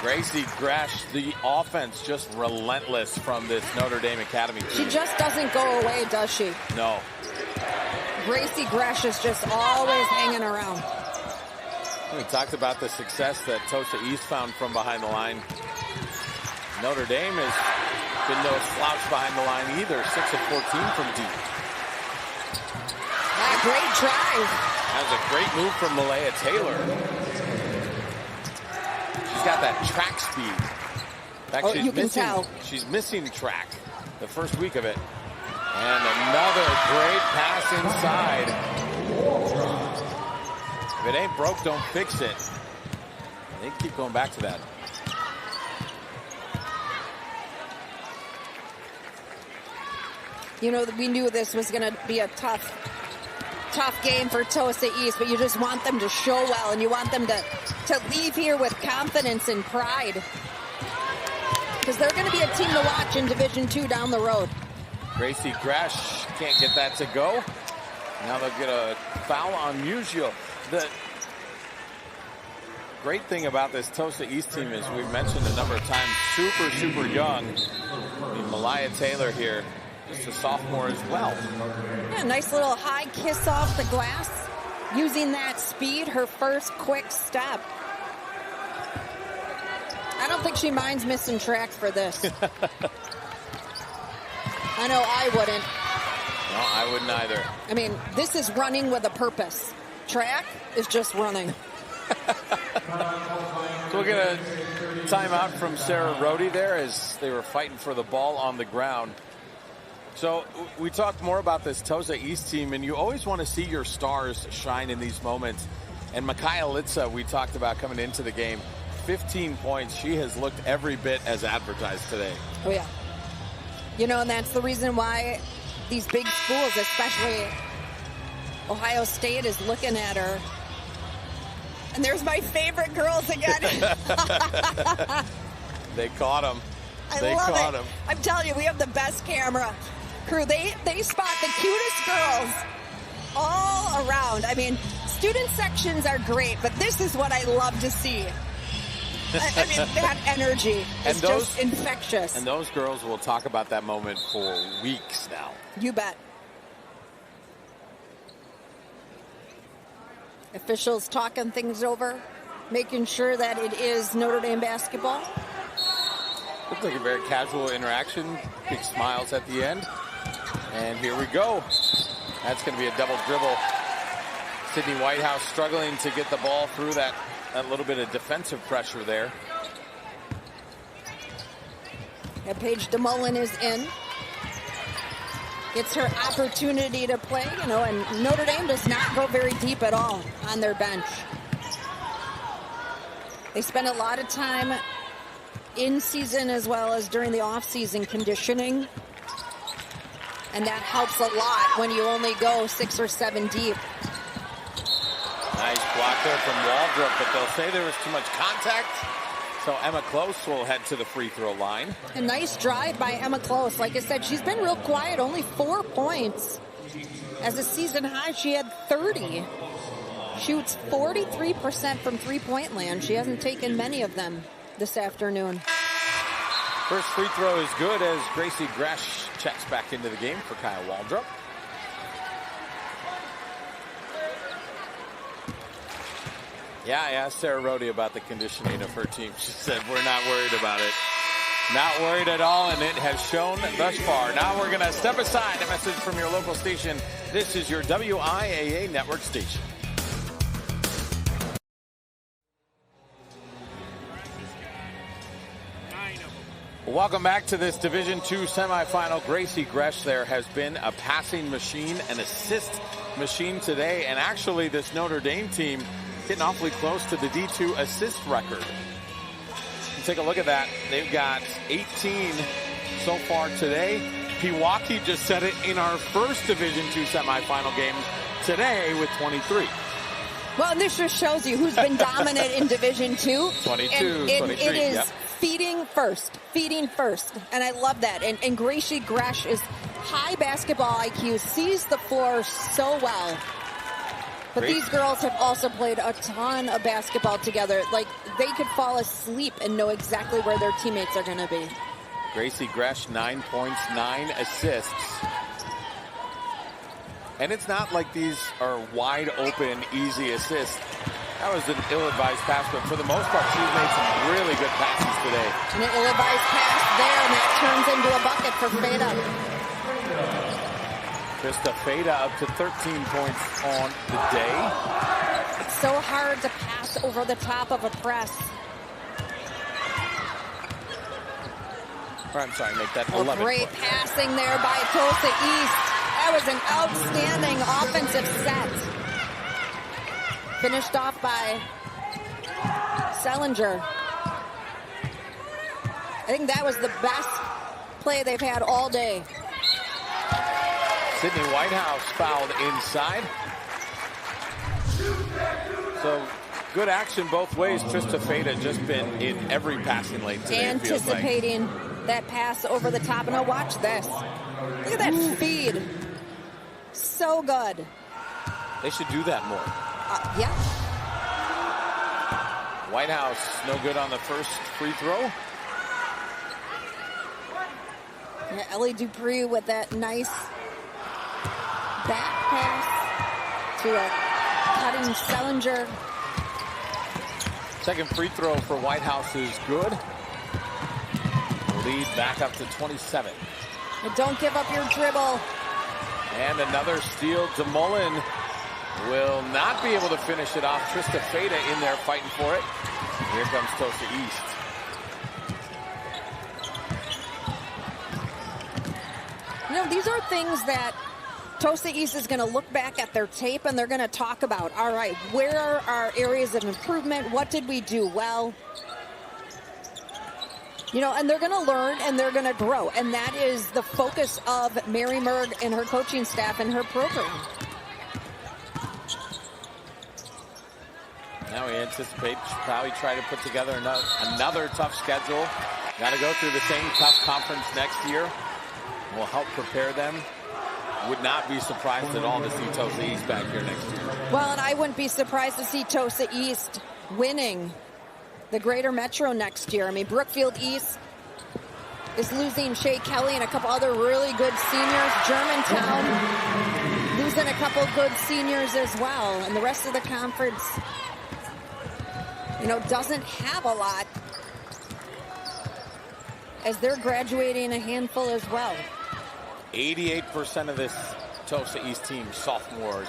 Gracie Gresh, the offense just relentless from this Notre Dame Academy team. She just doesn't go away, does she? No. Gracie Gresh is just always hanging around. We talked about the success that Tosa East found from behind the line. Notre Dame has been no slouch behind the line either. 6 of 14 from deep. Great drive. That was a great move from Malaya Taylor. She's got that track speed. In fact, you can tell. She's missing track the first week of it. And another great pass inside. If it ain't broke, don't fix it. They keep going back to that. You know, we knew this was going to be a tough game for Tosa East, but you just want them to show well, and you want them to leave here with confidence and pride. Because they're going to be a team to watch in Division II down the road. Gracie Gresh can't get that to go. Now they'll get a foul on Mugio. The great thing about this Tosa East team is we've mentioned a number of times, super, super young. I mean, Malaya Taylor here, just a sophomore as well. Yeah, nice little high kiss off the glass. Using that speed, her first quick step. I don't think she minds missing tracks for this. I know I wouldn't. No, I wouldn't either. I mean, this is running with a purpose. Track is just running. So we'll get a timeout from Sarah Rohde there as they were fighting for the ball on the ground. So we talked more about this Tosa East team, and you always want to see your stars shine in these moments. And Micaiah Litza, we talked about coming into the game, 15 points. She has looked every bit as advertised today. Oh, yeah. You know, and that's the reason why these big schools, especially Ohio State, is looking at her. And there's my favorite girls again. They caught them. I love it. I'm telling you, we have the best camera crew. They spot the cutest girls all around. I mean, student sections are great, but this is what I love to see. I mean, that energy is just infectious. And those girls will talk about that moment for weeks now. You bet. Officials talking things over, making sure that it is Notre Dame basketball. Looks like a very casual interaction. Big smiles at the end. And here we go. That's going to be a double dribble. Sydney Whitehouse struggling to get the ball through that little bit of defensive pressure there. And Paige DeMullen is in. It's her opportunity to play, you know, and Notre Dame does not go very deep at all on their bench. They spend a lot of time in season as well as during the off season conditioning. And that helps a lot when you only go 6 or 7 deep. Nice block there from Waldrop, but they'll say there was too much contact. So Emma Close will head to the free throw line. A nice drive by Emma Close. Like I said, she's been real quiet, only 4 points. As a season high, she had 30. Shoots 43% from three-point land. She hasn't taken many of them this afternoon. First free throw is good as Gracie Gresh checks back into the game for Kyle Waldrop. Yeah, I asked Sarah Rohde about the conditioning of her team. She said, we're not worried about it. Not worried at all, and it has shown thus far. Now we're going to step aside. A message from your local station. This is your WIAA network station. Welcome back to this Division II semifinal. Gracie Gresh there has been a passing machine, an assist machine today, and actually this Notre Dame team getting awfully close to the D2 assist record. Take a look at that. They've got 18 so far today. Pewaukee just set it in our first Division II semifinal game today with 23. Well, and this just shows you who's been dominant in Division II. 22, and 23, it is yep. feeding first. And I love that. And Gracie Gresh is high basketball IQ, sees the floor so well. But these girls have also played a ton of basketball together. Like, they could fall asleep and know exactly where their teammates are going to be. Gracie Gresh, 9 points, 9 assists. And it's not like these are wide open, easy assists. That was an ill-advised pass, but for the most part, she's made some really good passes today. And an ill-advised pass there, and that turns into a bucket for Feda. Krista Feda up to 13 points on the day. It's so hard to pass over the top of a press. Or, I'm sorry, make that 11. Great passing there by Tulsa East. That was an outstanding offensive set. Finished off by Sellinger. I think that was the best play they've had all day. Sydney Whitehouse fouled inside. So good action both ways. Trista Feda just been in every passing lane today. Anticipating that pass over the top. And now watch this. Look at that feed. So good. They should do that more. Yeah. Whitehouse no good on the first free throw. Yeah, Ellie Dupree with that nice back pass to a cutting Sellinger. Second free throw for Whitehouse is good. Lead back up to 27. And don't give up your dribble. And another steal. DeMullen will not be able to finish it off. Trista Feda in there fighting for it. Here comes Tulsa East. You know, these are things that Tulsa East is going to look back at their tape and they're going to talk about. All right, where are our areas of improvement? What did we do well? You know, and they're going to learn and they're going to grow. And that is the focus of Mary Merg and her coaching staff and her program. Now we anticipate probably try to put together another tough schedule. Got to go through the same tough conference next year. Will help prepare them. Would not be surprised at all to see Tulsa East back here next year. Well, and I wouldn't be surprised to see Tulsa East winning the Greater Metro next year. I mean, Brookfield East is losing Shea Kelly and a couple other really good seniors. Germantown losing a couple good seniors as well. And the rest of the conference, you know, doesn't have a lot as they're graduating a handful as well. 88% of this Tulsa East team, sophomores.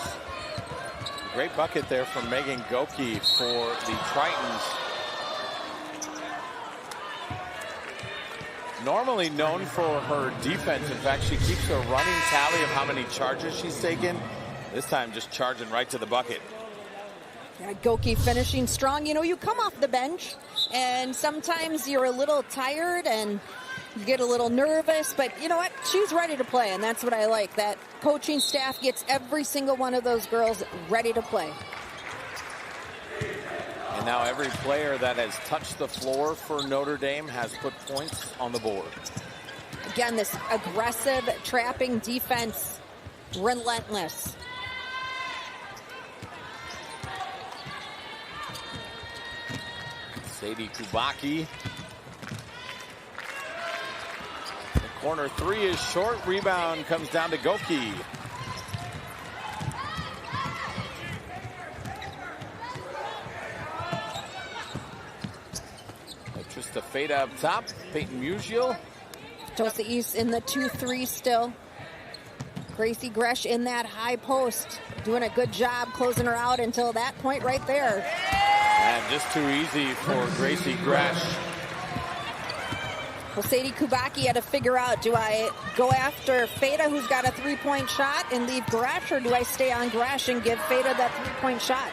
Great bucket there from Megan Goki for the Tritons. Normally known for her defense. In fact, she keeps a running tally of how many charges she's taken. This time just charging right to the bucket. Yeah, Goki finishing strong. You know, you come off the bench and sometimes you're a little tired and you get a little nervous, but you know what? She's ready to play, and that's what I like. That coaching staff gets every single one of those girls ready to play. And now every player that has touched the floor for Notre Dame has put points on the board. Again, this aggressive trapping defense, relentless. Sadie Kubaki. The corner three is short. Rebound comes down to Goki. Trista Feda up top. Peyton Musial. Tulsa East in the 2-3 still. Gracie Gresh in that high post. Doing a good job closing her out until that point right there. And just too easy for Gracie Gresh. Well, Sadie Kubaki had to figure out, do I go after Feda, who's got a three-point shot, and leave Gresh, or do I stay on Gresh and give Feda that three-point shot?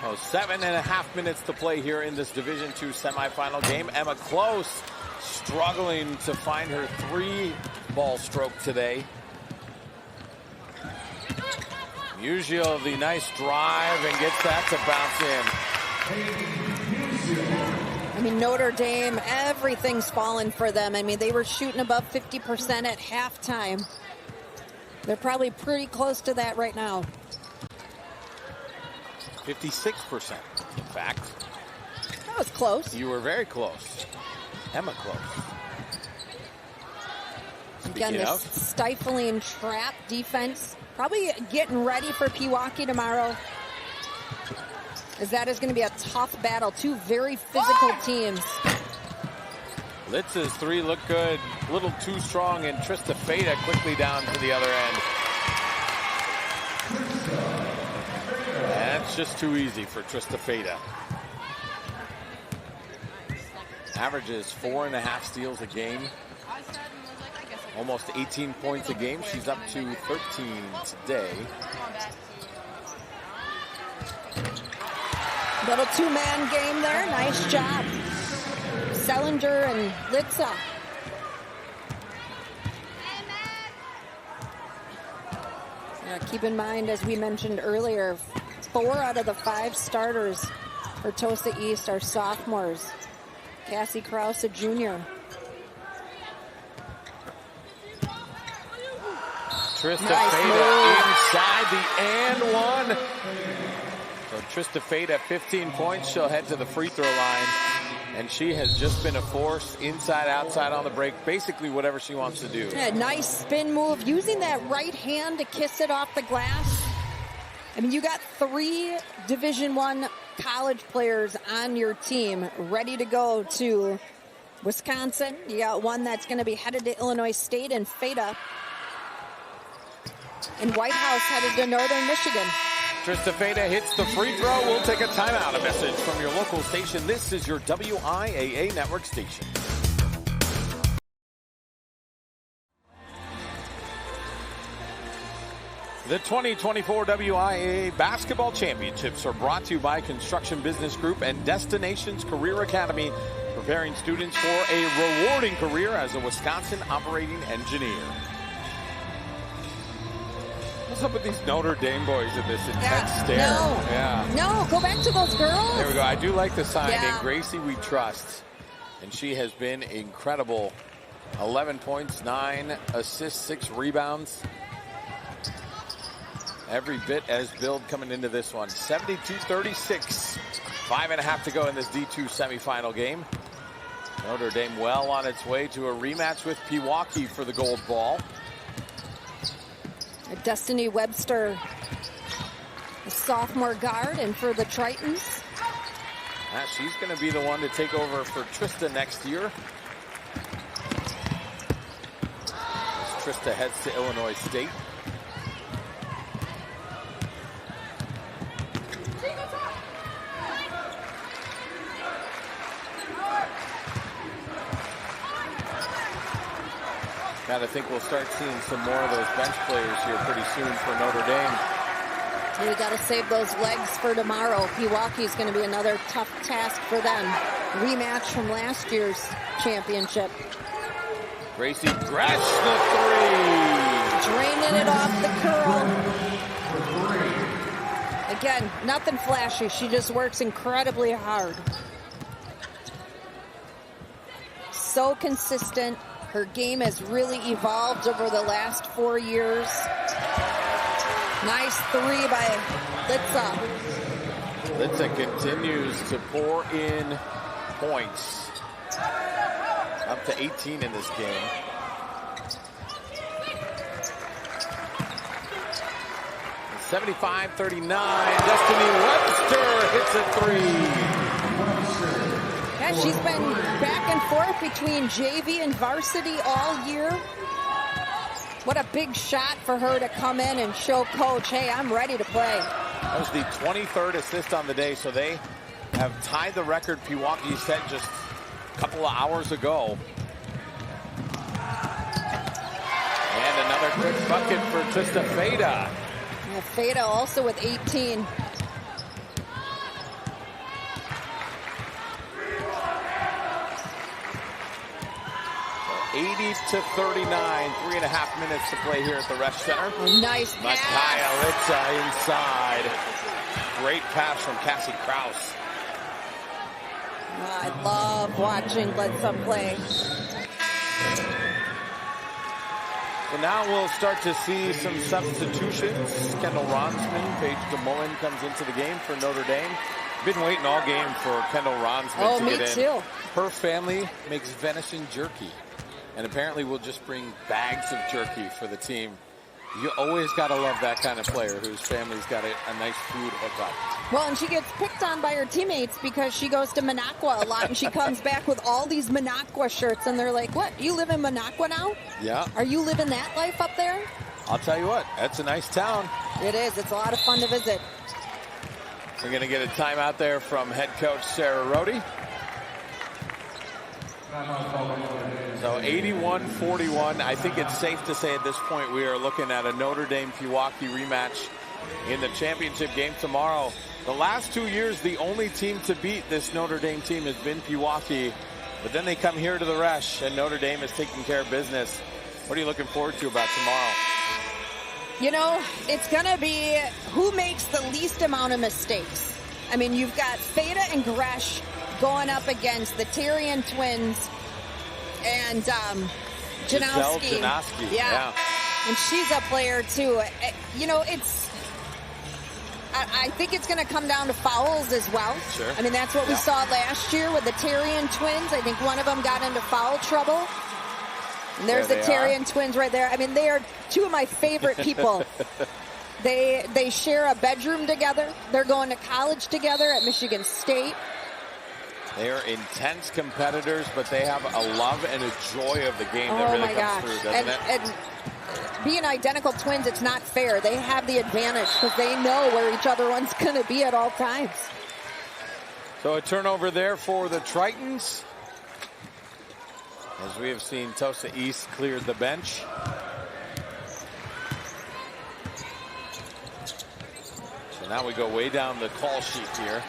Oh, 7.5 minutes to play here in this Division II semifinal game. Emma Close struggling to find her 3-ball stroke today. Mugio, the nice drive, and gets that to bounce in. I mean, Notre Dame, everything's fallen for them. I mean, they were shooting above 50% at halftime. They're probably pretty close to that right now. 56%, in fact. That was close. You were very close. Emma Close. Again, this stifling trap defense. Probably getting ready for Pewaukee tomorrow, as that is going to be a tough battle. Two very physical teams. Litz's 3 look good. A little too strong, and Trista Feta quickly down to the other end. That's just too easy for Trista Feta. Averages 4.5 steals a game. Almost 18 points a game. She's up to 13 today. Little two-man game there. Nice job. Selinger and Litza. Keep in mind, as we mentioned earlier, 4 out of the 5 starters for Tosa East are sophomores. Cassie Krause, a junior. Trista Feta inside the and one. So Trista Feta, 15 points. She'll head to the free throw line. And she has just been a force inside, outside on the break. Basically whatever she wants to do. Yeah, nice spin move. Using that right hand to kiss it off the glass. I mean, you got 3 Division I college players on your team ready to go to Wisconsin. You got one that's going to be headed to Illinois State, and Feta and Whitehouse headed to Northern Michigan. Trista Feta hits the free throw. We'll take a timeout. A message from your local station. This is your WIAA network station. The 2024 WIAA Basketball Championships are brought to you by Construction Business Group and Destinations Career Academy, preparing students for a rewarding career as a Wisconsin operating engineer. What's up with these Notre Dame boys in this intense stare? No, go back to those girls. There we go. I do like the sign. And Gracie we trust. And she has been incredible. 11 points, 9 assists, 6 rebounds. Every bit as billed coming into this one. 72-36. 5.5 to go in this D2 semifinal game. Notre Dame well on its way to a rematch with Pewaukee for the gold ball. Destiny Webster, a sophomore guard, and for the Tritons. She's going to be the one to take over for Trista next year. As Trista heads to Illinois State. Gotta think we'll start seeing some more of those bench players here pretty soon for Notre Dame. We gotta save those legs for tomorrow. Pewaukee's gonna be another tough task for them. Rematch from last year's championship. Gracie Gresh, the 3. Draining it off the curl. Again, nothing flashy. She just works incredibly hard. So consistent. Her game has really evolved over the last 4 years. Nice 3 by Litza. Litza continues to pour in points. Up to 18 in this game. And 75-39. Destiny Webster hits a 3. Yeah, she's been back and forth between JV and varsity all year. What a big shot for her to come in and show coach, hey, I'm ready to play. That was the 23rd assist on the day, so they have tied the record Pewaukee set just a couple of hours ago. And another quick bucket for Trista Feta. Yeah, Feta also with 18. 80-39, 3.5 minutes to play here at the Rest Center. Nice pass. Makaya inside. Great pass from Cassie Krause. I love watching Bledsoe play. So now we'll start to see some substitutions. Kendall Ronsman, Paige DeMullen comes into the game for Notre Dame. Been waiting all game for Kendall Ronsman to get in. Me too. Her family makes venison jerky, and apparently will just bring bags of jerky for the team. You always got to love that kind of player whose family's got a nice food hookup. Well, and she gets picked on by her teammates because she goes to Minocqua a lot, and she comes back with all these Minocqua shirts, and they're like, what, you live in Minocqua now? Yeah. Are you living that life up there? I'll tell you what, that's a nice town. It is. It's a lot of fun to visit. We're going to get a timeout there from head coach Sarah Rohde. So 81-41. I think it's safe to say at this point we are looking at a Notre Dame-Pewaukee rematch in the championship game tomorrow. The last 2 years, the only team to beat this Notre Dame team has been Pewaukee. But then they come here to the Resch, and Notre Dame is taking care of business. What are you looking forward to about tomorrow? You know, it's going to be who makes the least amount of mistakes. I mean, you've got Feta and Gresh going up against the Tyrion twins and Janowski. Yeah. And she's a player, too. You know, I think it's going to come down to fouls as well. Sure. I mean, that's what we saw last year with the Tyrion twins. I think one of them got into foul trouble. And there's the Tyrion twins right there. I mean, they are two of my favorite people. They share a bedroom together. They're going to college together at Michigan State. They are intense competitors, but they have a love and a joy of the game that really comes through, doesn't it? And being identical twins, it's not fair. They have the advantage because they know where each other one's going to be at all times. So a turnover there for the Tritons. As we have seen, Tosa East cleared the bench. So now we go way down the call sheet here.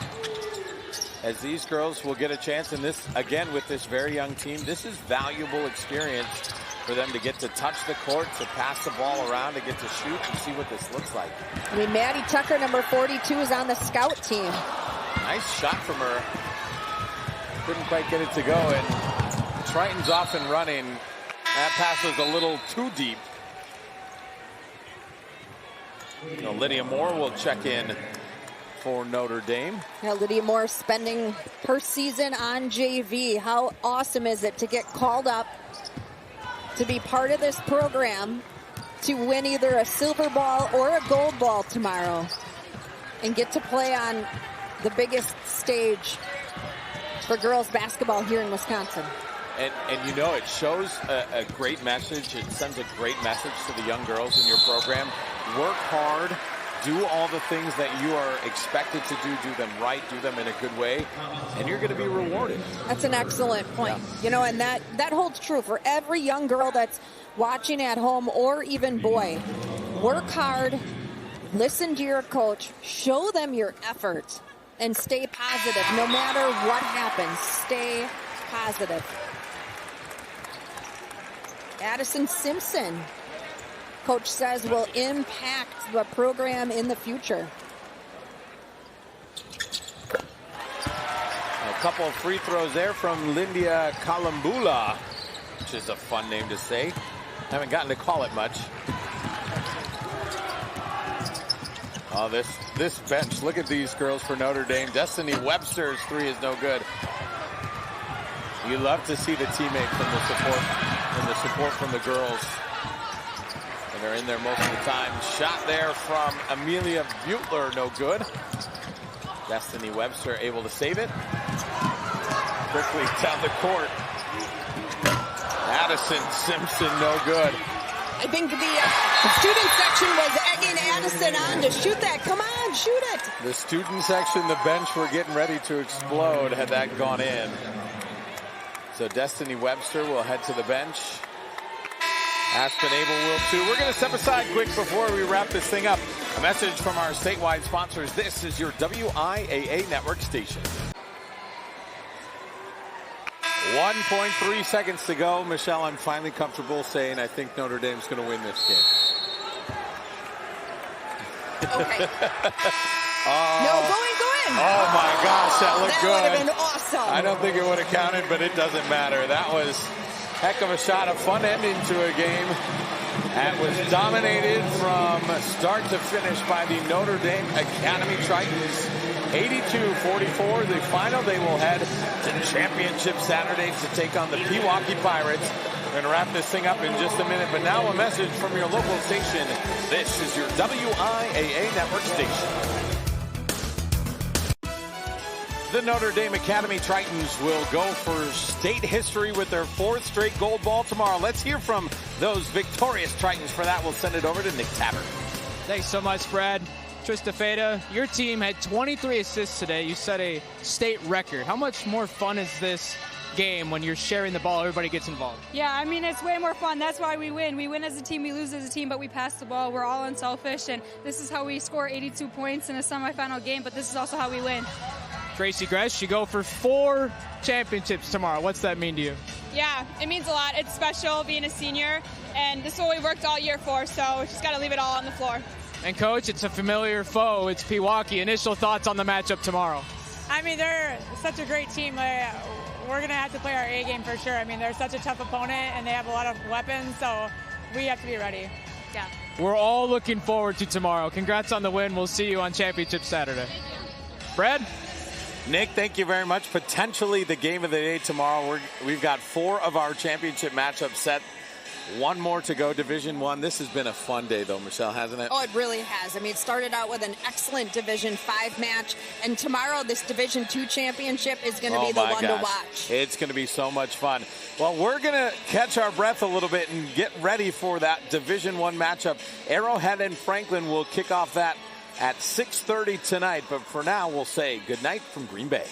As these girls will get a chance in this, again, with this very young team, this is valuable experience for them to get to touch the court, to pass the ball around, to get to shoot and see what this looks like. I mean, Maddie Tucker, number 42, is on the scout team. Nice shot from her. Couldn't quite get it to go, and Triton's off and running. That pass was a little too deep. So Lydia Moore will check in for Notre Dame. Yeah, Lydia Moore spending her season on JV. How awesome is it to get called up to be part of this program to win either a silver ball or a gold ball tomorrow and get to play on the biggest stage for girls basketball here in Wisconsin. And you know, it shows a great message. It sends a great message to the young girls in your program. Work hard. Do all the things that you are expected to do them right, do them in a good way, and you're going to be rewarded. That's an excellent point. Yeah. You know, and that holds true for every young girl that's watching at home or even boy. Work hard, listen to your coach, show them your effort, and stay positive. No matter what happens, stay positive. Addison Simpson, coach says, will impact the program in the future. A couple of free throws there from Lindia Kalambula, which is a fun name to say. Haven't gotten to call it much. Oh, this bench, look at these girls for Notre Dame. Destiny Webster's three is no good. You love to see the teammate from the support from the girls. And they're in there most of the time. Shot there from Amelia Butler, no good. Destiny Webster able to save it. Quickly down the court. Addison Simpson, no good. I think the student section was egging Addison on to shoot that. Come on, shoot it. The student section, the bench were getting ready to explode had that gone in. So Destiny Webster will head to the bench. Aspen Abel will too. We're going to step aside quick before we wrap this thing up. A message from our statewide sponsors. This is your WIAA network station. 1.3 seconds to go. Michelle, I'm finally comfortable saying I think Notre Dame's going to win this game. Okay. No, go in. Oh my gosh, that looked good. That would have been awesome. I don't think it would have counted, but it doesn't matter. That was heck of a shot, a fun ending to a game. And was dominated from start to finish by the Notre Dame Academy Tritons. 82-44, the final. They will head to Championship Saturday to take on the Pewaukee Pirates. We're going to wrap this thing up in just a minute, but now a message from your local station. This is your WIAA network station. The Notre Dame Academy Tritons will go for state history with their 4th straight gold ball tomorrow. Let's hear from those victorious Tritons. For that, we'll send it over to Nick Tabor. Thanks so much, Brad. Trista Feta, your team had 23 assists today. You set a state record. How much more fun is this game when you're sharing the ball, everybody gets involved? Yeah, I mean, it's way more fun. That's why we win. We win as a team, we lose as a team, but we pass the ball. We're all unselfish, and this is how we score 82 points in a semifinal game, but this is also how we win. Tracy Gresh, you go for 4 championships tomorrow. What's that mean to you? Yeah, it means a lot. It's special being a senior, and this is what we worked all year for, so we just got to leave it all on the floor. And Coach, it's a familiar foe. It's Pewaukee. Initial thoughts on the matchup tomorrow? I mean, they're such a great team. We're going to have to play our A game for sure. I mean, they're such a tough opponent, and they have a lot of weapons, so we have to be ready. Yeah. We're all looking forward to tomorrow. Congrats on the win. We'll see you on Championship Saturday. Brad? Nick, thank you very much. Potentially the game of the day tomorrow. We've got 4 of our championship matchups set. 1 more to go, Division I. This has been a fun day, though, Michelle, hasn't it? Oh, it really has. I mean, it started out with an excellent Division V match, and tomorrow this Division II championship is going to be the one to watch. It's going to be so much fun. Well, we're going to catch our breath a little bit and get ready for that Division I matchup. Arrowhead and Franklin will kick off that at 6:30 tonight. But for now, we'll say good night from Green Bay.